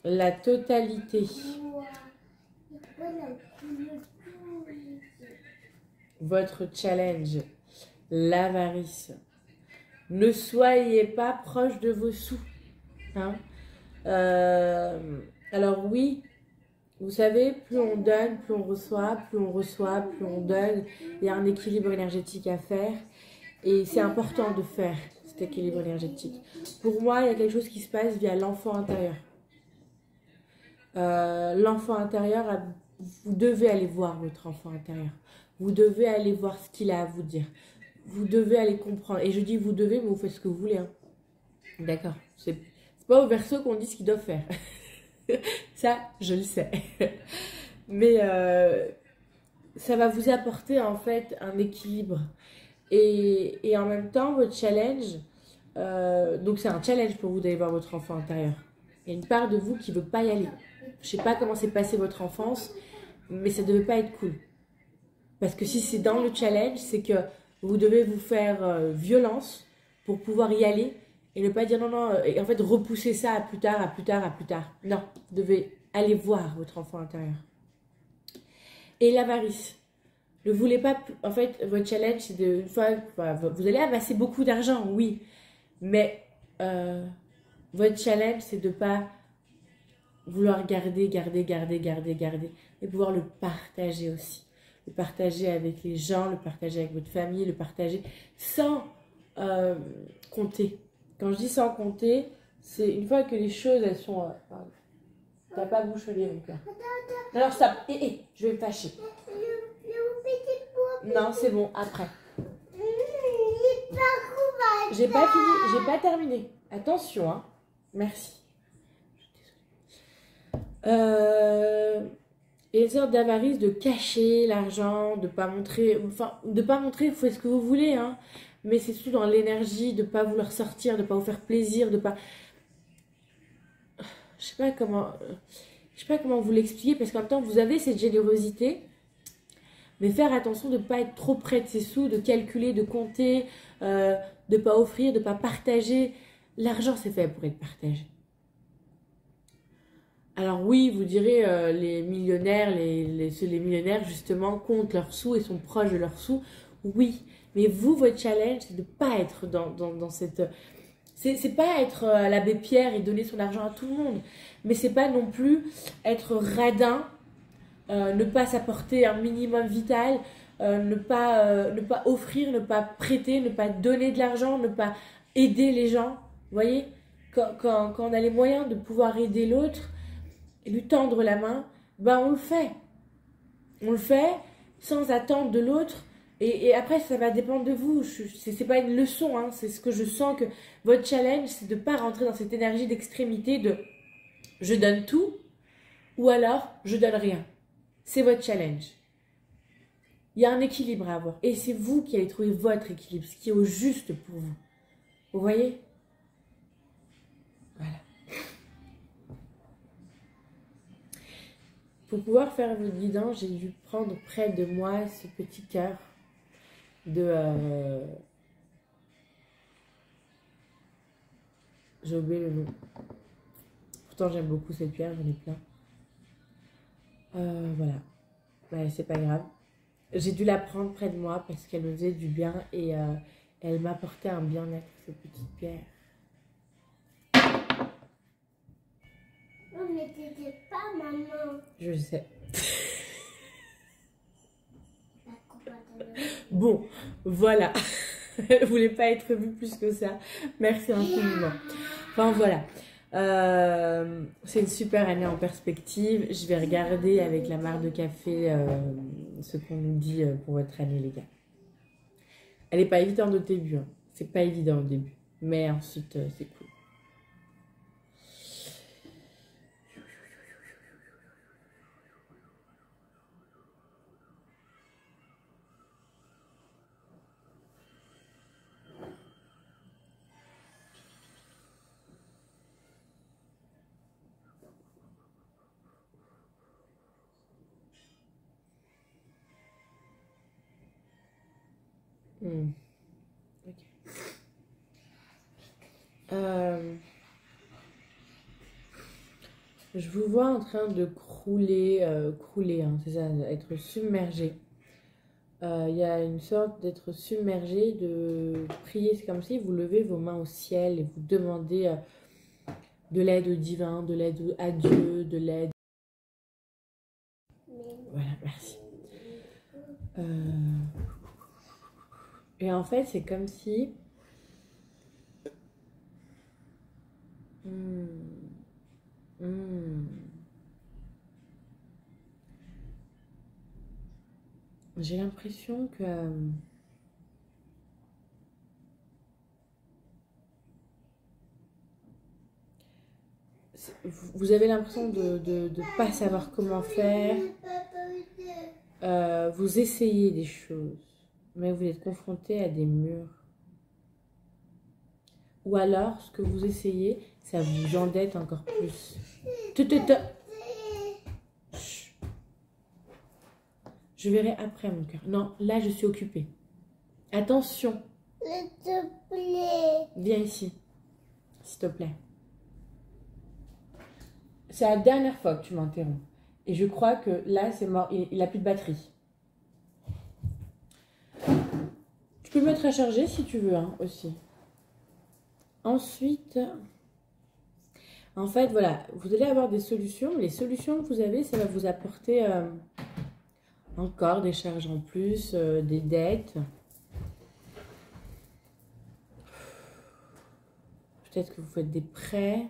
la totalité. Votre challenge, l'avarice. Ne soyez pas proche de vos sous. Hein? Alors oui, vous savez, plus on donne, plus on reçoit, plus on reçoit, plus on donne. Il y a un équilibre énergétique à faire. Et c'est important de faire cet équilibre énergétique. Pour moi, il y a quelque chose qui se passe via l'enfant intérieur. L'enfant intérieur, vous devez aller voir votre enfant intérieur. Vous devez aller voir ce qu'il a à vous dire. Vous devez aller comprendre. Et je dis vous devez, mais vous faites ce que vous voulez. Hein. D'accord. C'est pas au verso qu'on dit ce qu'ils doivent faire. Ça, je le sais. Mais ça va vous apporter en fait un équilibre. Et en même temps, votre challenge, donc c'est un challenge pour vous d'aller voir votre enfant intérieur. Il y a une part de vous qui ne veut pas y aller. Je ne sais pas comment s'est passée votre enfance, mais ça ne devait pas être cool. Parce que si c'est dans le challenge, c'est que vous devez vous faire violence pour pouvoir y aller et ne pas dire non, non, et en fait repousser ça à plus tard, à plus tard, à plus tard. Non, vous devez aller voir votre enfant intérieur. Et l'avarice. Ne voulez pas, en fait, votre challenge, c'est de, une fois, enfin, vous allez amasser beaucoup d'argent, oui, mais votre challenge, c'est de ne pas vouloir garder, et pouvoir le partager aussi. Le partager avec les gens, le partager avec votre famille, le partager sans compter. Quand je dis sans compter, c'est une fois que les choses, elles sont... T'as pas bouchonné, mon cœur. Alors, stop, je vais me fâcher. Non, c'est bon, après. J'ai pas fini, j'ai pas terminé. Attention, hein. Merci. Et une sorte d'avarice de cacher l'argent, de pas montrer, enfin, de pas montrer, vous faites ce que vous voulez, hein. Mais c'est surtout dans l'énergie de pas vouloir sortir, de pas vous faire plaisir, de pas... Je sais pas comment vous l'expliquer, parce qu'en même temps, vous avez cette générosité, mais faire attention de ne pas être trop près de ses sous, de calculer, de compter, de ne pas offrir, de ne pas partager. L'argent, c'est fait pour être partagé. Alors oui, vous direz, les millionnaires, les millionnaires, justement, comptent leurs sous et sont proches de leurs sous. Oui, mais vous, votre challenge, c'est de ne pas être dans cette... C'est pas être à l'abbé Pierre et donner son argent à tout le monde. Mais c'est pas non plus être radin, ne pas s'apporter un minimum vital, ne pas offrir, ne pas prêter, ne pas donner de l'argent, ne pas aider les gens. Vous voyez, quand on a les moyens de pouvoir aider l'autre et lui tendre la main, ben on le fait. On le fait sans attendre de l'autre. Et après, ça va dépendre de vous. C'est pas une leçon, hein. C'est ce que je sens que votre challenge, c'est de ne pas rentrer dans cette énergie d'extrémité de je donne tout ou alors je donne rien. C'est votre challenge. Il y a un équilibre à avoir. Et c'est vous qui allez trouver votre équilibre, ce qui est au juste pour vous. Vous voyez? Voilà. Pour pouvoir faire votre guidance, j'ai dû prendre près de moi ce petit cœur de... J'ai oublié le nom. Pourtant, j'aime beaucoup cette pierre, j'en ai plein. Voilà. Ouais, c'est pas grave. J'ai dû la prendre près de moi parce qu'elle me faisait du bien et elle m'apportait un bien-être, cette petite pierre. Non, mais t'étais pas maman. Je sais. Bon, voilà. Elle voulait pas être vue plus que ça. Merci infiniment. Enfin, voilà. C'est une super année en perspective. Je vais regarder avec la marque de café ce qu'on nous dit pour votre année, les gars. Elle n'est pas évidente au début. Hein. C'est pas évident au début. Mais ensuite, c'est cool. Ok. Je vous vois en train de crouler, hein, c'est ça, être submergé. Il y a une sorte d'être submergé, de prier. C'est comme si vous levez vos mains au ciel et vous demandez de l'aide au divin, de l'aide à Dieu, de l'aide. Voilà, merci. Et en fait, c'est comme si... J'ai l'impression que... vous avez l'impression de ne pas savoir comment faire. Vous essayez des choses, mais vous êtes confronté à des murs. Ou alors, ce que vous essayez, ça vous endette encore plus. Je verrai après, mon cœur. Non, là, je suis occupée. Attention. S'il te plaît. Viens ici, s'il te plaît. C'est la dernière fois que tu m'interromps. Et je crois que là, c'est mort. Il n'a plus de batterie. Tu peux le mettre à charger si tu veux, hein, aussi. Ensuite, en fait, voilà, vous allez avoir des solutions. Les solutions que vous avez, ça va vous apporter encore des charges en plus, des dettes. Peut-être que vous faites des prêts.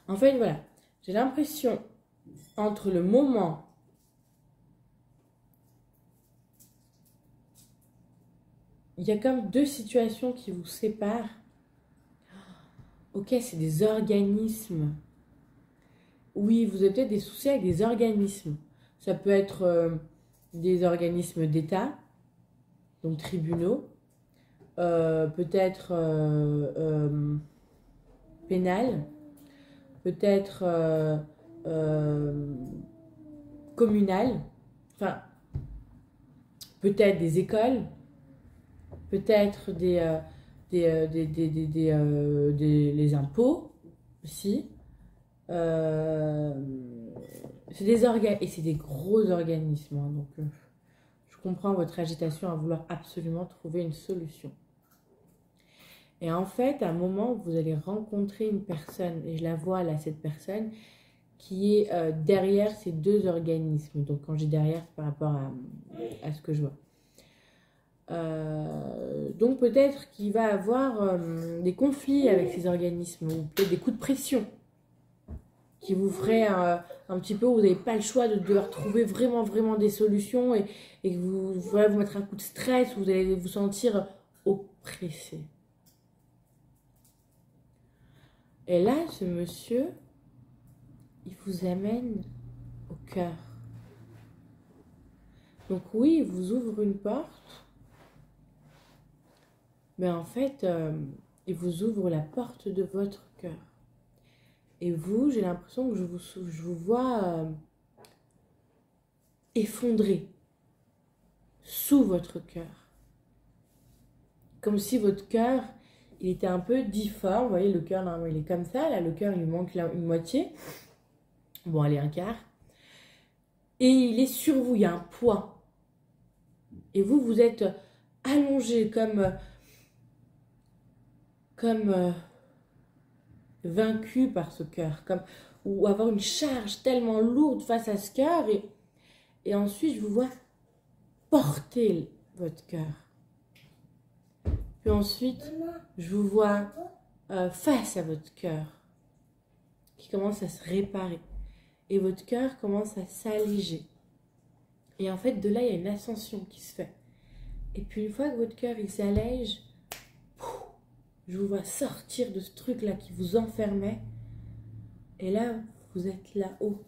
En fait, voilà, j'ai l'impression, entre le moment il y a comme deux situations qui vous séparent. Ok, c'est des organismes. Oui, vous avez peut-être des soucis avec des organismes. Ça peut être des organismes d'État, donc tribunaux, peut-être pénal, peut-être communal, enfin, peut-être des écoles, peut-être les impôts aussi. C'est des organes, et c'est des gros organismes, hein, donc je comprends votre agitation à vouloir absolument trouver une solution. Et en fait, à un moment, vous allez rencontrer une personne, et je la vois là, cette personne, qui est derrière ces deux organismes. Donc quand j'ai derrière, c'est par rapport à ce que je vois. Donc peut-être qu'il va avoir des conflits avec ces organismes, ou peut-être des coups de pression qui vous feraient un petit peu, où vous n'avez pas le choix de devoir trouver vraiment des solutions, et que vous allez vous mettre un coup de stress, où vous allez vous sentir oppressé. Et là, ce monsieur, il vous amène au cœur. Donc oui, il vous ouvre une porte, mais en fait, il vous ouvre la porte de votre cœur. Et vous, j'ai l'impression que je vous vois effondré sous votre cœur. Comme si votre cœur, il était un peu difforme. Vous voyez, le cœur, normalement, il est comme ça. Là, le cœur, il lui manque une moitié. Bon, allez, un quart. Et il est sur vous, il y a un poids. Et vous, vous êtes allongé comme vaincu par ce cœur. Ou avoir une charge tellement lourde face à ce cœur. Et ensuite, je vous vois porter votre cœur. Puis ensuite, je vous vois face à votre cœur qui commence à se réparer. et votre cœur commence à s'alléger. Et en fait, de là, il y a une ascension qui se fait. Et puis, une fois que votre cœur, il s'allège, je vous vois sortir de ce truc-là qui vous enfermait. Et là, vous êtes là-haut.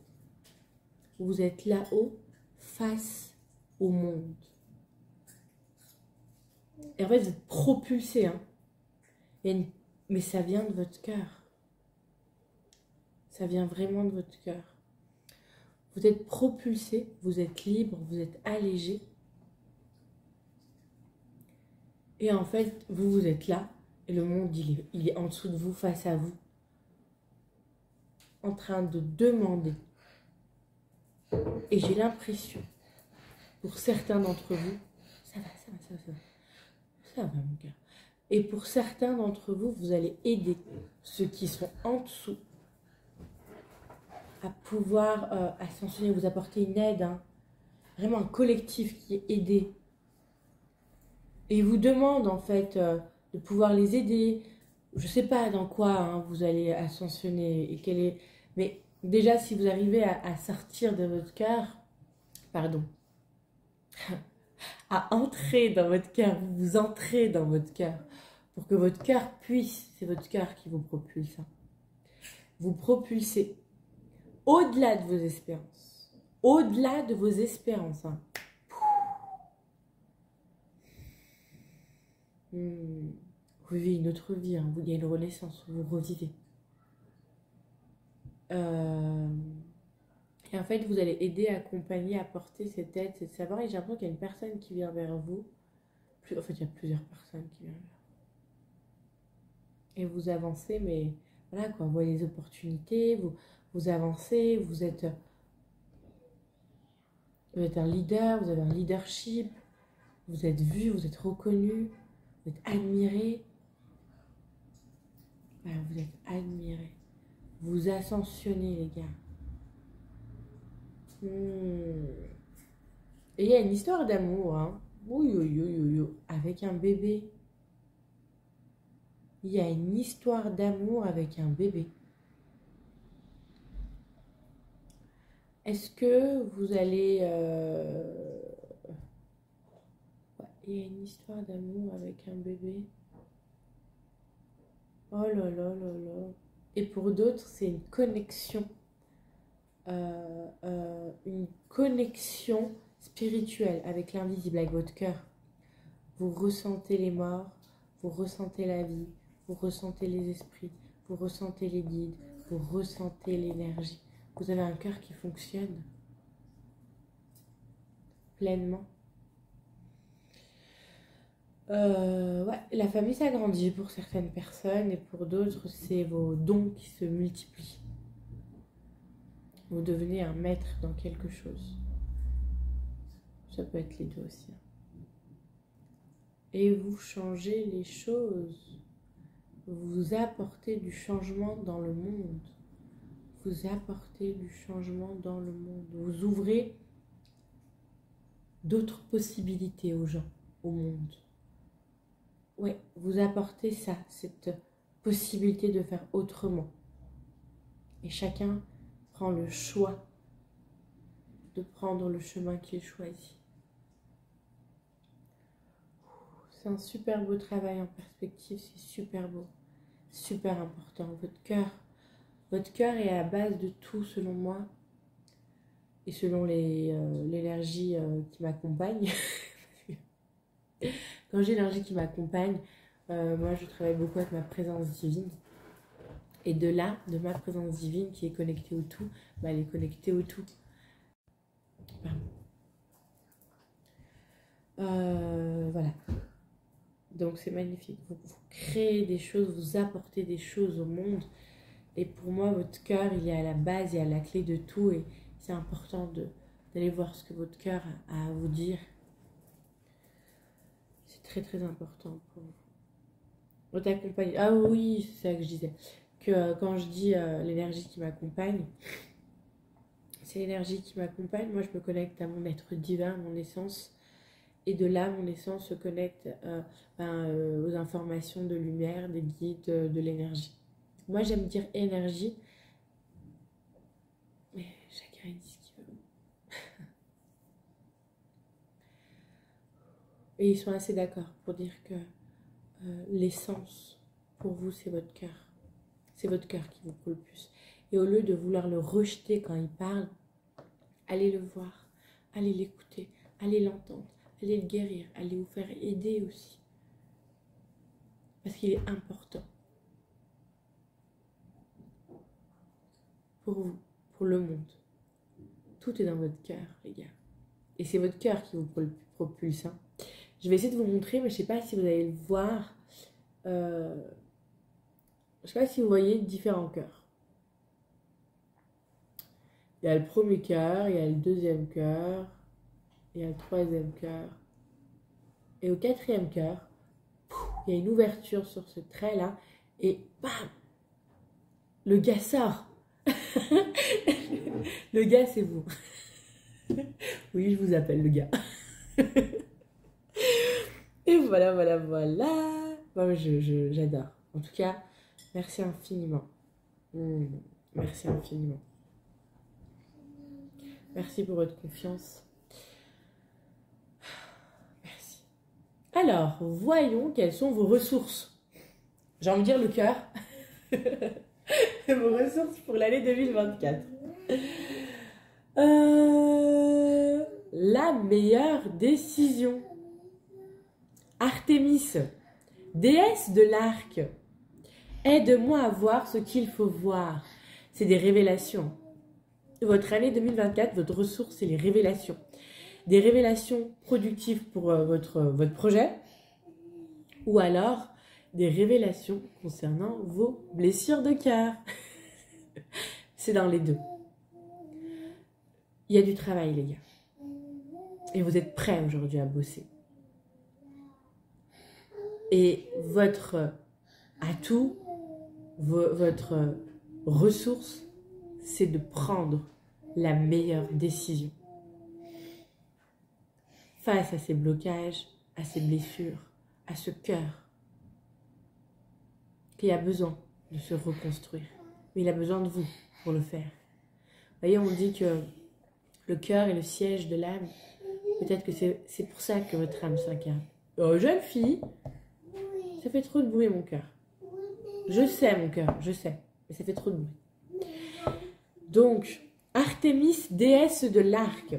Vous êtes là-haut, face au monde. Et en fait, vous êtes propulsé. Hein. Mais ça vient de votre cœur. Ça vient vraiment de votre cœur. Vous êtes propulsé, vous êtes libre, vous êtes allégé. Et en fait, vous êtes là. Et le monde, il est en dessous de vous, face à vous. En train de demander. Et j'ai l'impression, pour certains d'entre vous, ça va mon cœur. Et pour certains d'entre vous, vous allez aider ceux qui sont en dessous à pouvoir ascensionner, vous apporter une aide, hein. Vraiment un collectif qui est aidé. Et il vous demande en fait de pouvoir les aider. Je ne sais pas dans quoi hein, vous allez ascensionner et mais déjà si vous arrivez à sortir de votre cœur, pardon, à entrer dans votre cœur, vous entrez dans votre cœur pour que votre cœur puisse, c'est votre cœur qui vous propulse, hein. Vous propulsez au-delà de vos espérances, au-delà de vos espérances, hein. Vous vivez une autre vie, hein. Il y a une renaissance, vous revivez. Et en fait, vous allez aider, accompagner, apporter cette aide, cette savoir. Et j'ai l'impression qu'il y a une personne qui vient vers vous. En fait, il y a plusieurs personnes qui viennent vers vous. Et vous avancez, mais voilà quoi, vous voyez les opportunités, vous avancez, vous êtes un leader, vous avez un leadership, vous êtes vu, vous êtes reconnu, vous êtes admiré. Voilà, vous êtes admiré. Vous ascensionnez, les gars. Et il y a une histoire d'amour, hein. Avec un bébé. Il y a une histoire d'amour avec un bébé. Est-ce que vous allez... il y a une histoire d'amour avec un bébé. Oh là là là là. Et pour d'autres, c'est une connexion. Une connexion spirituelle avec l'invisible, avec votre cœur. Vous ressentez les morts, vous ressentez la vie, vous ressentez les esprits, vous ressentez les guides, vous ressentez l'énergie. Vous avez un cœur qui fonctionne pleinement. Ouais, la famille s'agrandit pour certaines personnes et pour d'autres, c'est vos dons qui se multiplient. Vous devenez un maître dans quelque chose. Ça peut être les deux aussi. Et vous changez les choses. Vous apportez du changement dans le monde. Vous apportez du changement dans le monde. Vous ouvrez d'autres possibilités aux gens, au monde. Ouais, vous apportez ça, cette possibilité de faire autrement. Et chacun prend le choix de prendre le chemin qu'il choisit. C'est un super beau travail en perspective, c'est super beau, super important. Votre cœur est à la base de tout selon moi et selon l'énergie qui m'accompagne. Quand j'ai l'énergie qui m'accompagne, moi je travaille beaucoup avec ma présence divine. Et de là, de ma présence divine qui est connectée au tout, bah, elle est connectée au tout. Voilà. Donc c'est magnifique. Vous créez des choses, vous apportez des choses au monde. Et pour moi, votre cœur, il est à la base et à la clé de tout. Et c'est important d'aller voir ce que votre cœur a à vous dire. C'est très très important pour vous. Votre accompagnement. Ah oui, c'est ça que je disais. Que quand je dis l'énergie qui m'accompagne, c'est l'énergie qui m'accompagne. Moi, je me connecte à mon être divin, mon essence. Et de là, mon essence se connecte aux informations de lumière, des guides, de l'énergie. Moi, j'aime dire énergie Mais chacun dit ce qu'il veut. Et ils sont assez d'accord pour dire que l'essence, pour vous, c'est votre cœur. C'est votre cœur qui vous plaît le plus. Et au lieu de vouloir le rejeter quand il parle, allez le voir, allez l'écouter, allez l'entendre, allez le guérir, allez vous faire aider aussi. Parce qu'il est important. Pour vous, pour le monde. Tout est dans votre cœur, les gars. Et c'est votre cœur qui vous propulse. Hein. Je vais essayer de vous montrer, mais je ne sais pas si vous allez le voir. Je ne sais pas si vous voyez différents cœurs. Il y a le premier cœur, il y a le deuxième cœur, il y a le troisième cœur. Et au quatrième cœur, il y a une ouverture sur ce trait-là. Et bam! Le gars sort. Le gars, c'est vous. Oui, je vous appelle le gars. Et voilà. Bon, j'adore. En tout cas, merci infiniment. Merci infiniment. Merci pour votre confiance. Merci. Alors, voyons quelles sont vos ressources. J'ai envie de dire le cœur. Vos ressources pour l'année 2024. La meilleure décision. Artémis, déesse de l'arc. Aide-moi à voir ce qu'il faut voir. C'est des révélations. Votre année 2024, votre ressource, c'est les révélations. Des révélations productives pour votre projet. Ou alors, des révélations concernant vos blessures de cœur. C'est dans les deux. Il y a du travail, les gars. Et vous êtes prêts aujourd'hui à bosser. Et votre atout, votre ressource, c'est de prendre la meilleure décision. Face à ces blocages, à ces blessures, à ce cœur qui a besoin de se reconstruire. Mais il a besoin de vous pour le faire. Vous voyez, on dit que le cœur est le siège de l'âme. Peut-être que c'est pour ça que votre âme s'incarne. Oh, jeune fille, ça fait trop de bruit, mon cœur. Je sais, mon cœur, je sais. Mais ça fait trop de bruit. Donc, Artémis, déesse de l'arc.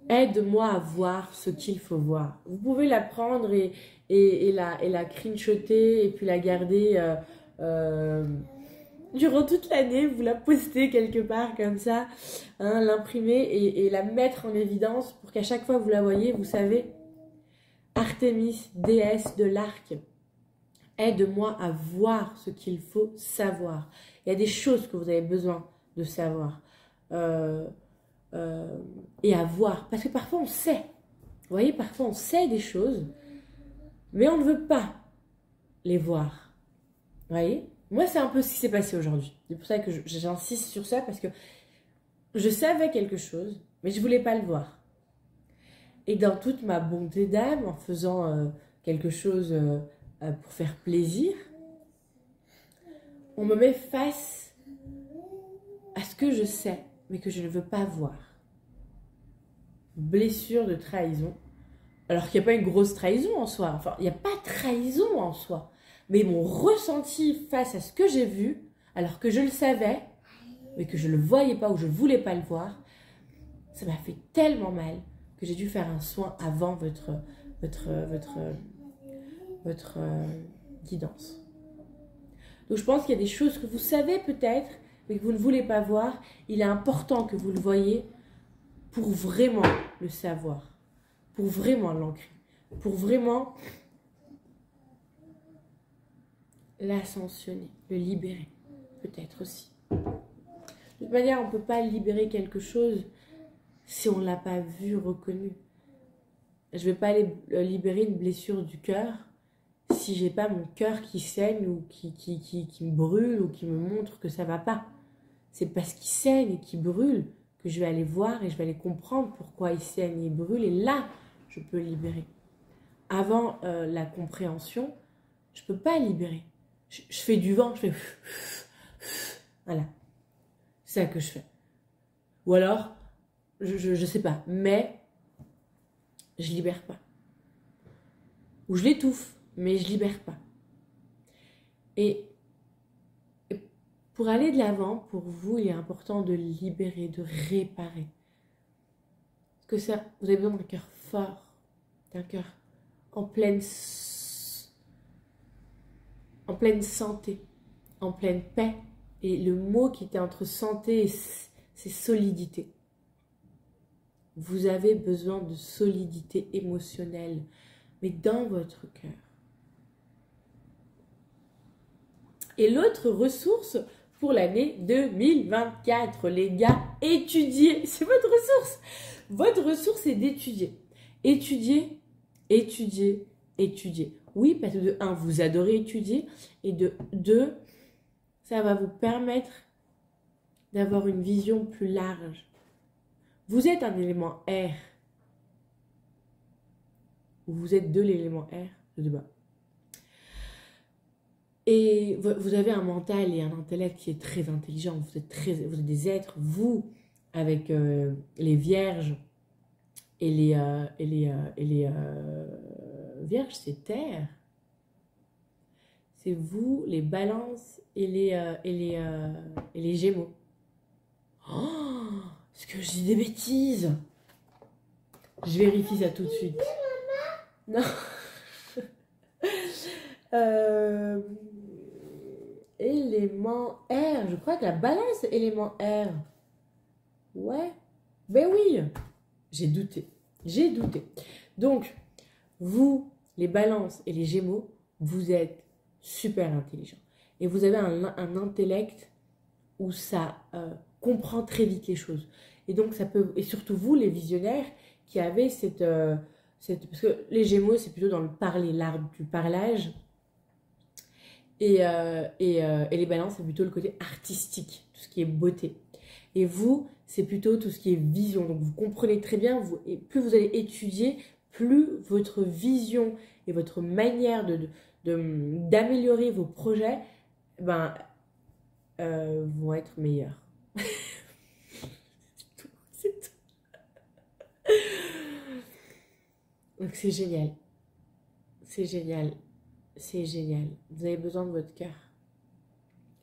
Aide-moi à voir ce qu'il faut voir. Vous pouvez la prendre et la screenshotter et puis la garder durant toute l'année. Vous la postez quelque part comme ça, hein, l'imprimer et la mettre en évidence pour qu'à chaque fois que vous la voyez, vous savez, Artémis, déesse de l'arc, aide-moi à voir ce qu'il faut savoir. Il y a des choses que vous avez besoin de savoir. Et à voir. Parce que parfois on sait. Vous voyez, parfois on sait des choses, mais on ne veut pas les voir. Vous voyez? Moi, c'est un peu ce qui s'est passé aujourd'hui. C'est pour ça que j'insiste sur ça, parce que je savais quelque chose, mais je ne voulais pas le voir. Et dans toute ma bonté d'âme, en faisant quelque chose pour faire plaisir, on me met face à ce que je sais, mais que je ne veux pas voir. Blessure de trahison. Alors qu'il n'y a pas une grosse trahison en soi. Enfin, il n'y a pas de trahison en soi. Mais mon ressenti face à ce que j'ai vu, alors que je le savais, mais que je ne le voyais pas ou je ne voulais pas le voir, ça m'a fait tellement mal que j'ai dû faire un soin avant votre guidance. Donc je pense qu'il y a des choses que vous savez peut-être, mais que vous ne voulez pas voir. Il est important que vous le voyez pour vraiment le savoir, pour vraiment l'ancrer, pour vraiment l'ascensionner, le libérer, peut-être aussi. De toute manière, on ne peut pas libérer quelque chose si on ne l'a pas vu, reconnu. Je ne vais pas libérer une blessure du cœur si j'ai pas mon cœur qui saigne ou qui me brûle ou qui me montre que ça ne va pas. C'est parce qu'il saigne et qu'il brûle que je vais aller voir et je vais aller comprendre pourquoi il saigne et brûle. Et là, je peux libérer. Avant la compréhension, je ne peux pas libérer. Je fais du vent, je fais... Voilà. C'est ça que je fais. Ou alors, je sais pas, mais je libère pas. Ou je l'étouffe, mais je libère pas. Et pour aller de l'avant, pour vous, il est important de libérer, de réparer. Parce que ça, vous avez besoin d'un cœur fort, d'un cœur en pleine santé, en pleine paix. Et le mot qui était entre santé, c'est solidité. Vous avez besoin de solidité émotionnelle, mais dans votre cœur. Et l'autre ressource pour l'année 2024, les gars, étudier. C'est votre ressource. Votre ressource est d'étudier. Étudier, étudier, étudier. Oui, parce que de 1, vous adorez étudier. Et de 2, ça va vous permettre d'avoir une vision plus large. Vous êtes un élément R. Ou vous êtes de l'élément R, je sais pas. Et vous avez un mental et un intellect qui est très intelligent. Vous êtes des êtres, vous, avec les vierges et les vierges, c'est terre. C'est vous, les balances et les gémeaux. Oh, est-ce que je dis des bêtises? Je vérifie ça tout de suite. Non. Élément R. Je crois que la balance est élément R. Ouais. Ben oui. J'ai douté. J'ai douté. Donc, vous, les balances et les gémeaux, vous êtes super intelligents. Et vous avez un intellect où ça comprend très vite les choses. Et donc, ça peut... Et surtout vous, les visionnaires, qui avez cette parce que les gémeaux, c'est plutôt dans le parler, l'art du parlage. Et les balances, c'est plutôt le côté artistique, tout ce qui est beauté. Et vous, c'est plutôt tout ce qui est vision. Donc, vous comprenez très bien, et plus vous allez étudier, plus votre vision et votre manière d'améliorer vos projets vont être meilleurs. C'est tout. Donc, c'est génial. C'est génial. C'est génial. Vous avez besoin de votre cœur.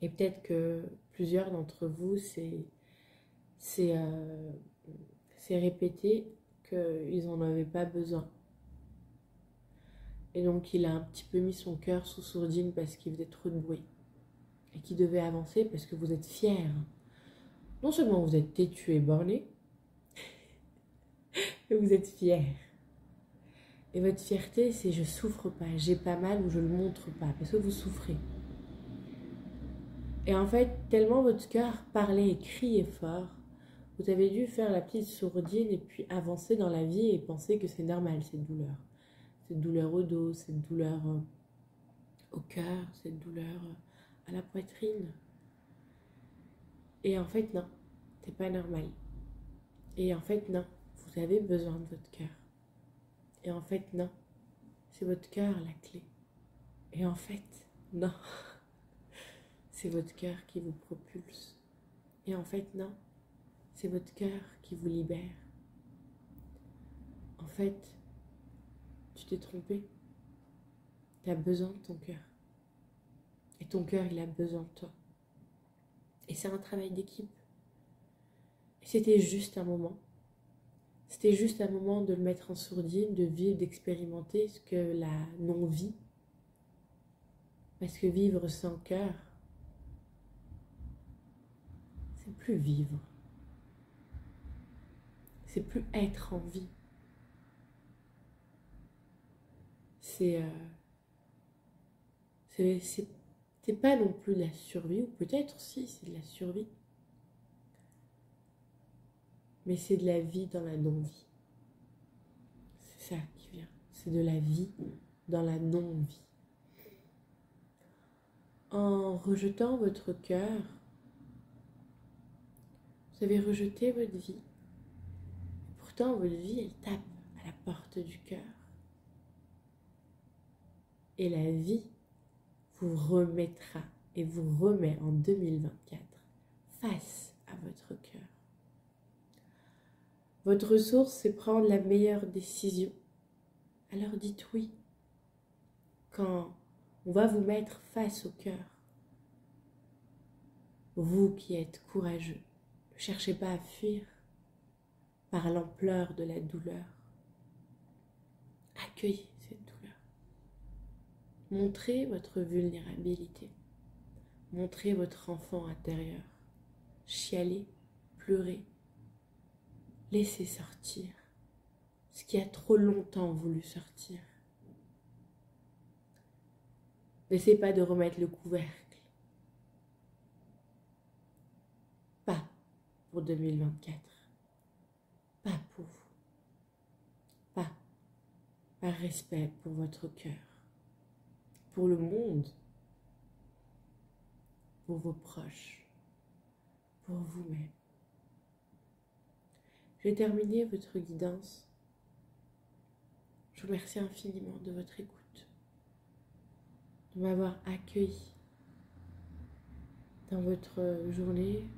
Et peut-être que plusieurs d'entre vous, c'est répété qu'ils n'en avaient pas besoin. Et donc, il a un petit peu mis son cœur sous sourdine parce qu'il faisait trop de bruit. Et qu'il devait avancer parce que vous êtes fiers. Non seulement vous êtes têtu et borné, mais vous êtes fiers. Et votre fierté, c'est je souffre pas, j'ai pas mal ou je le montre pas, parce que vous souffrez. Et en fait, tellement votre cœur parlait et criait fort, vous avez dû faire la petite sourdine et puis avancer dans la vie et penser que c'est normal cette douleur. Cette douleur au dos, cette douleur au cœur, cette douleur à la poitrine. Et en fait, non, c'est pas normal. Et en fait, non, vous avez besoin de votre cœur. Et en fait, non, c'est votre cœur la clé. Et en fait, non, c'est votre cœur qui vous propulse. Et en fait, non, c'est votre cœur qui vous libère. En fait, tu t'es trompé. Tu as besoin de ton cœur. Et ton cœur, il a besoin de toi. Et c'est un travail d'équipe. Et c'était juste un moment. C'était juste un moment de le mettre en sourdine, de vivre, d'expérimenter ce que la non-vie. Parce que vivre sans cœur, c'est plus vivre. C'est plus être en vie. C'est pas non plus de la survie, ou peut-être si, c'est de la survie. Mais c'est de la vie dans la non-vie. C'est ça qui vient. C'est de la vie dans la non-vie. En rejetant votre cœur, vous avez rejeté votre vie. Pourtant, votre vie, elle tape à la porte du cœur. Et la vie vous remettra et vous remet en 2024 face à votre cœur. Votre ressource, c'est prendre la meilleure décision. Alors dites oui. Quand on va vous mettre face au cœur, vous qui êtes courageux, ne cherchez pas à fuir par l'ampleur de la douleur. Accueillez cette douleur. Montrez votre vulnérabilité. Montrez votre enfant intérieur. Chialez, pleurez. Laissez sortir ce qui a trop longtemps voulu sortir. N'essayez pas de remettre le couvercle. Pas pour 2024. Pas pour vous. Pas par respect pour votre cœur. Pour le monde. Pour vos proches. Pour vous-même. Je vais terminer votre guidance. Je vous remercie infiniment de votre écoute, de m'avoir accueilli dans votre journée,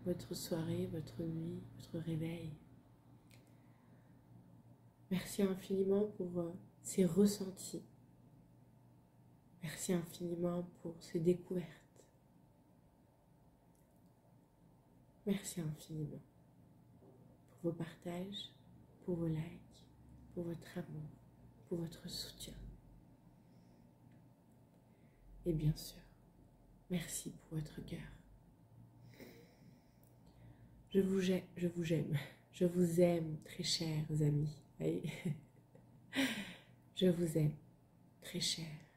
votre soirée, votre nuit, votre réveil. Merci infiniment pour ces ressentis. Merci infiniment pour ces découvertes. Merci infiniment pour vos partages, pour vos likes, pour votre amour, pour votre soutien. Et bien sûr, merci pour votre cœur. Je vous aime, très chers amis. Je vous aime, très chers.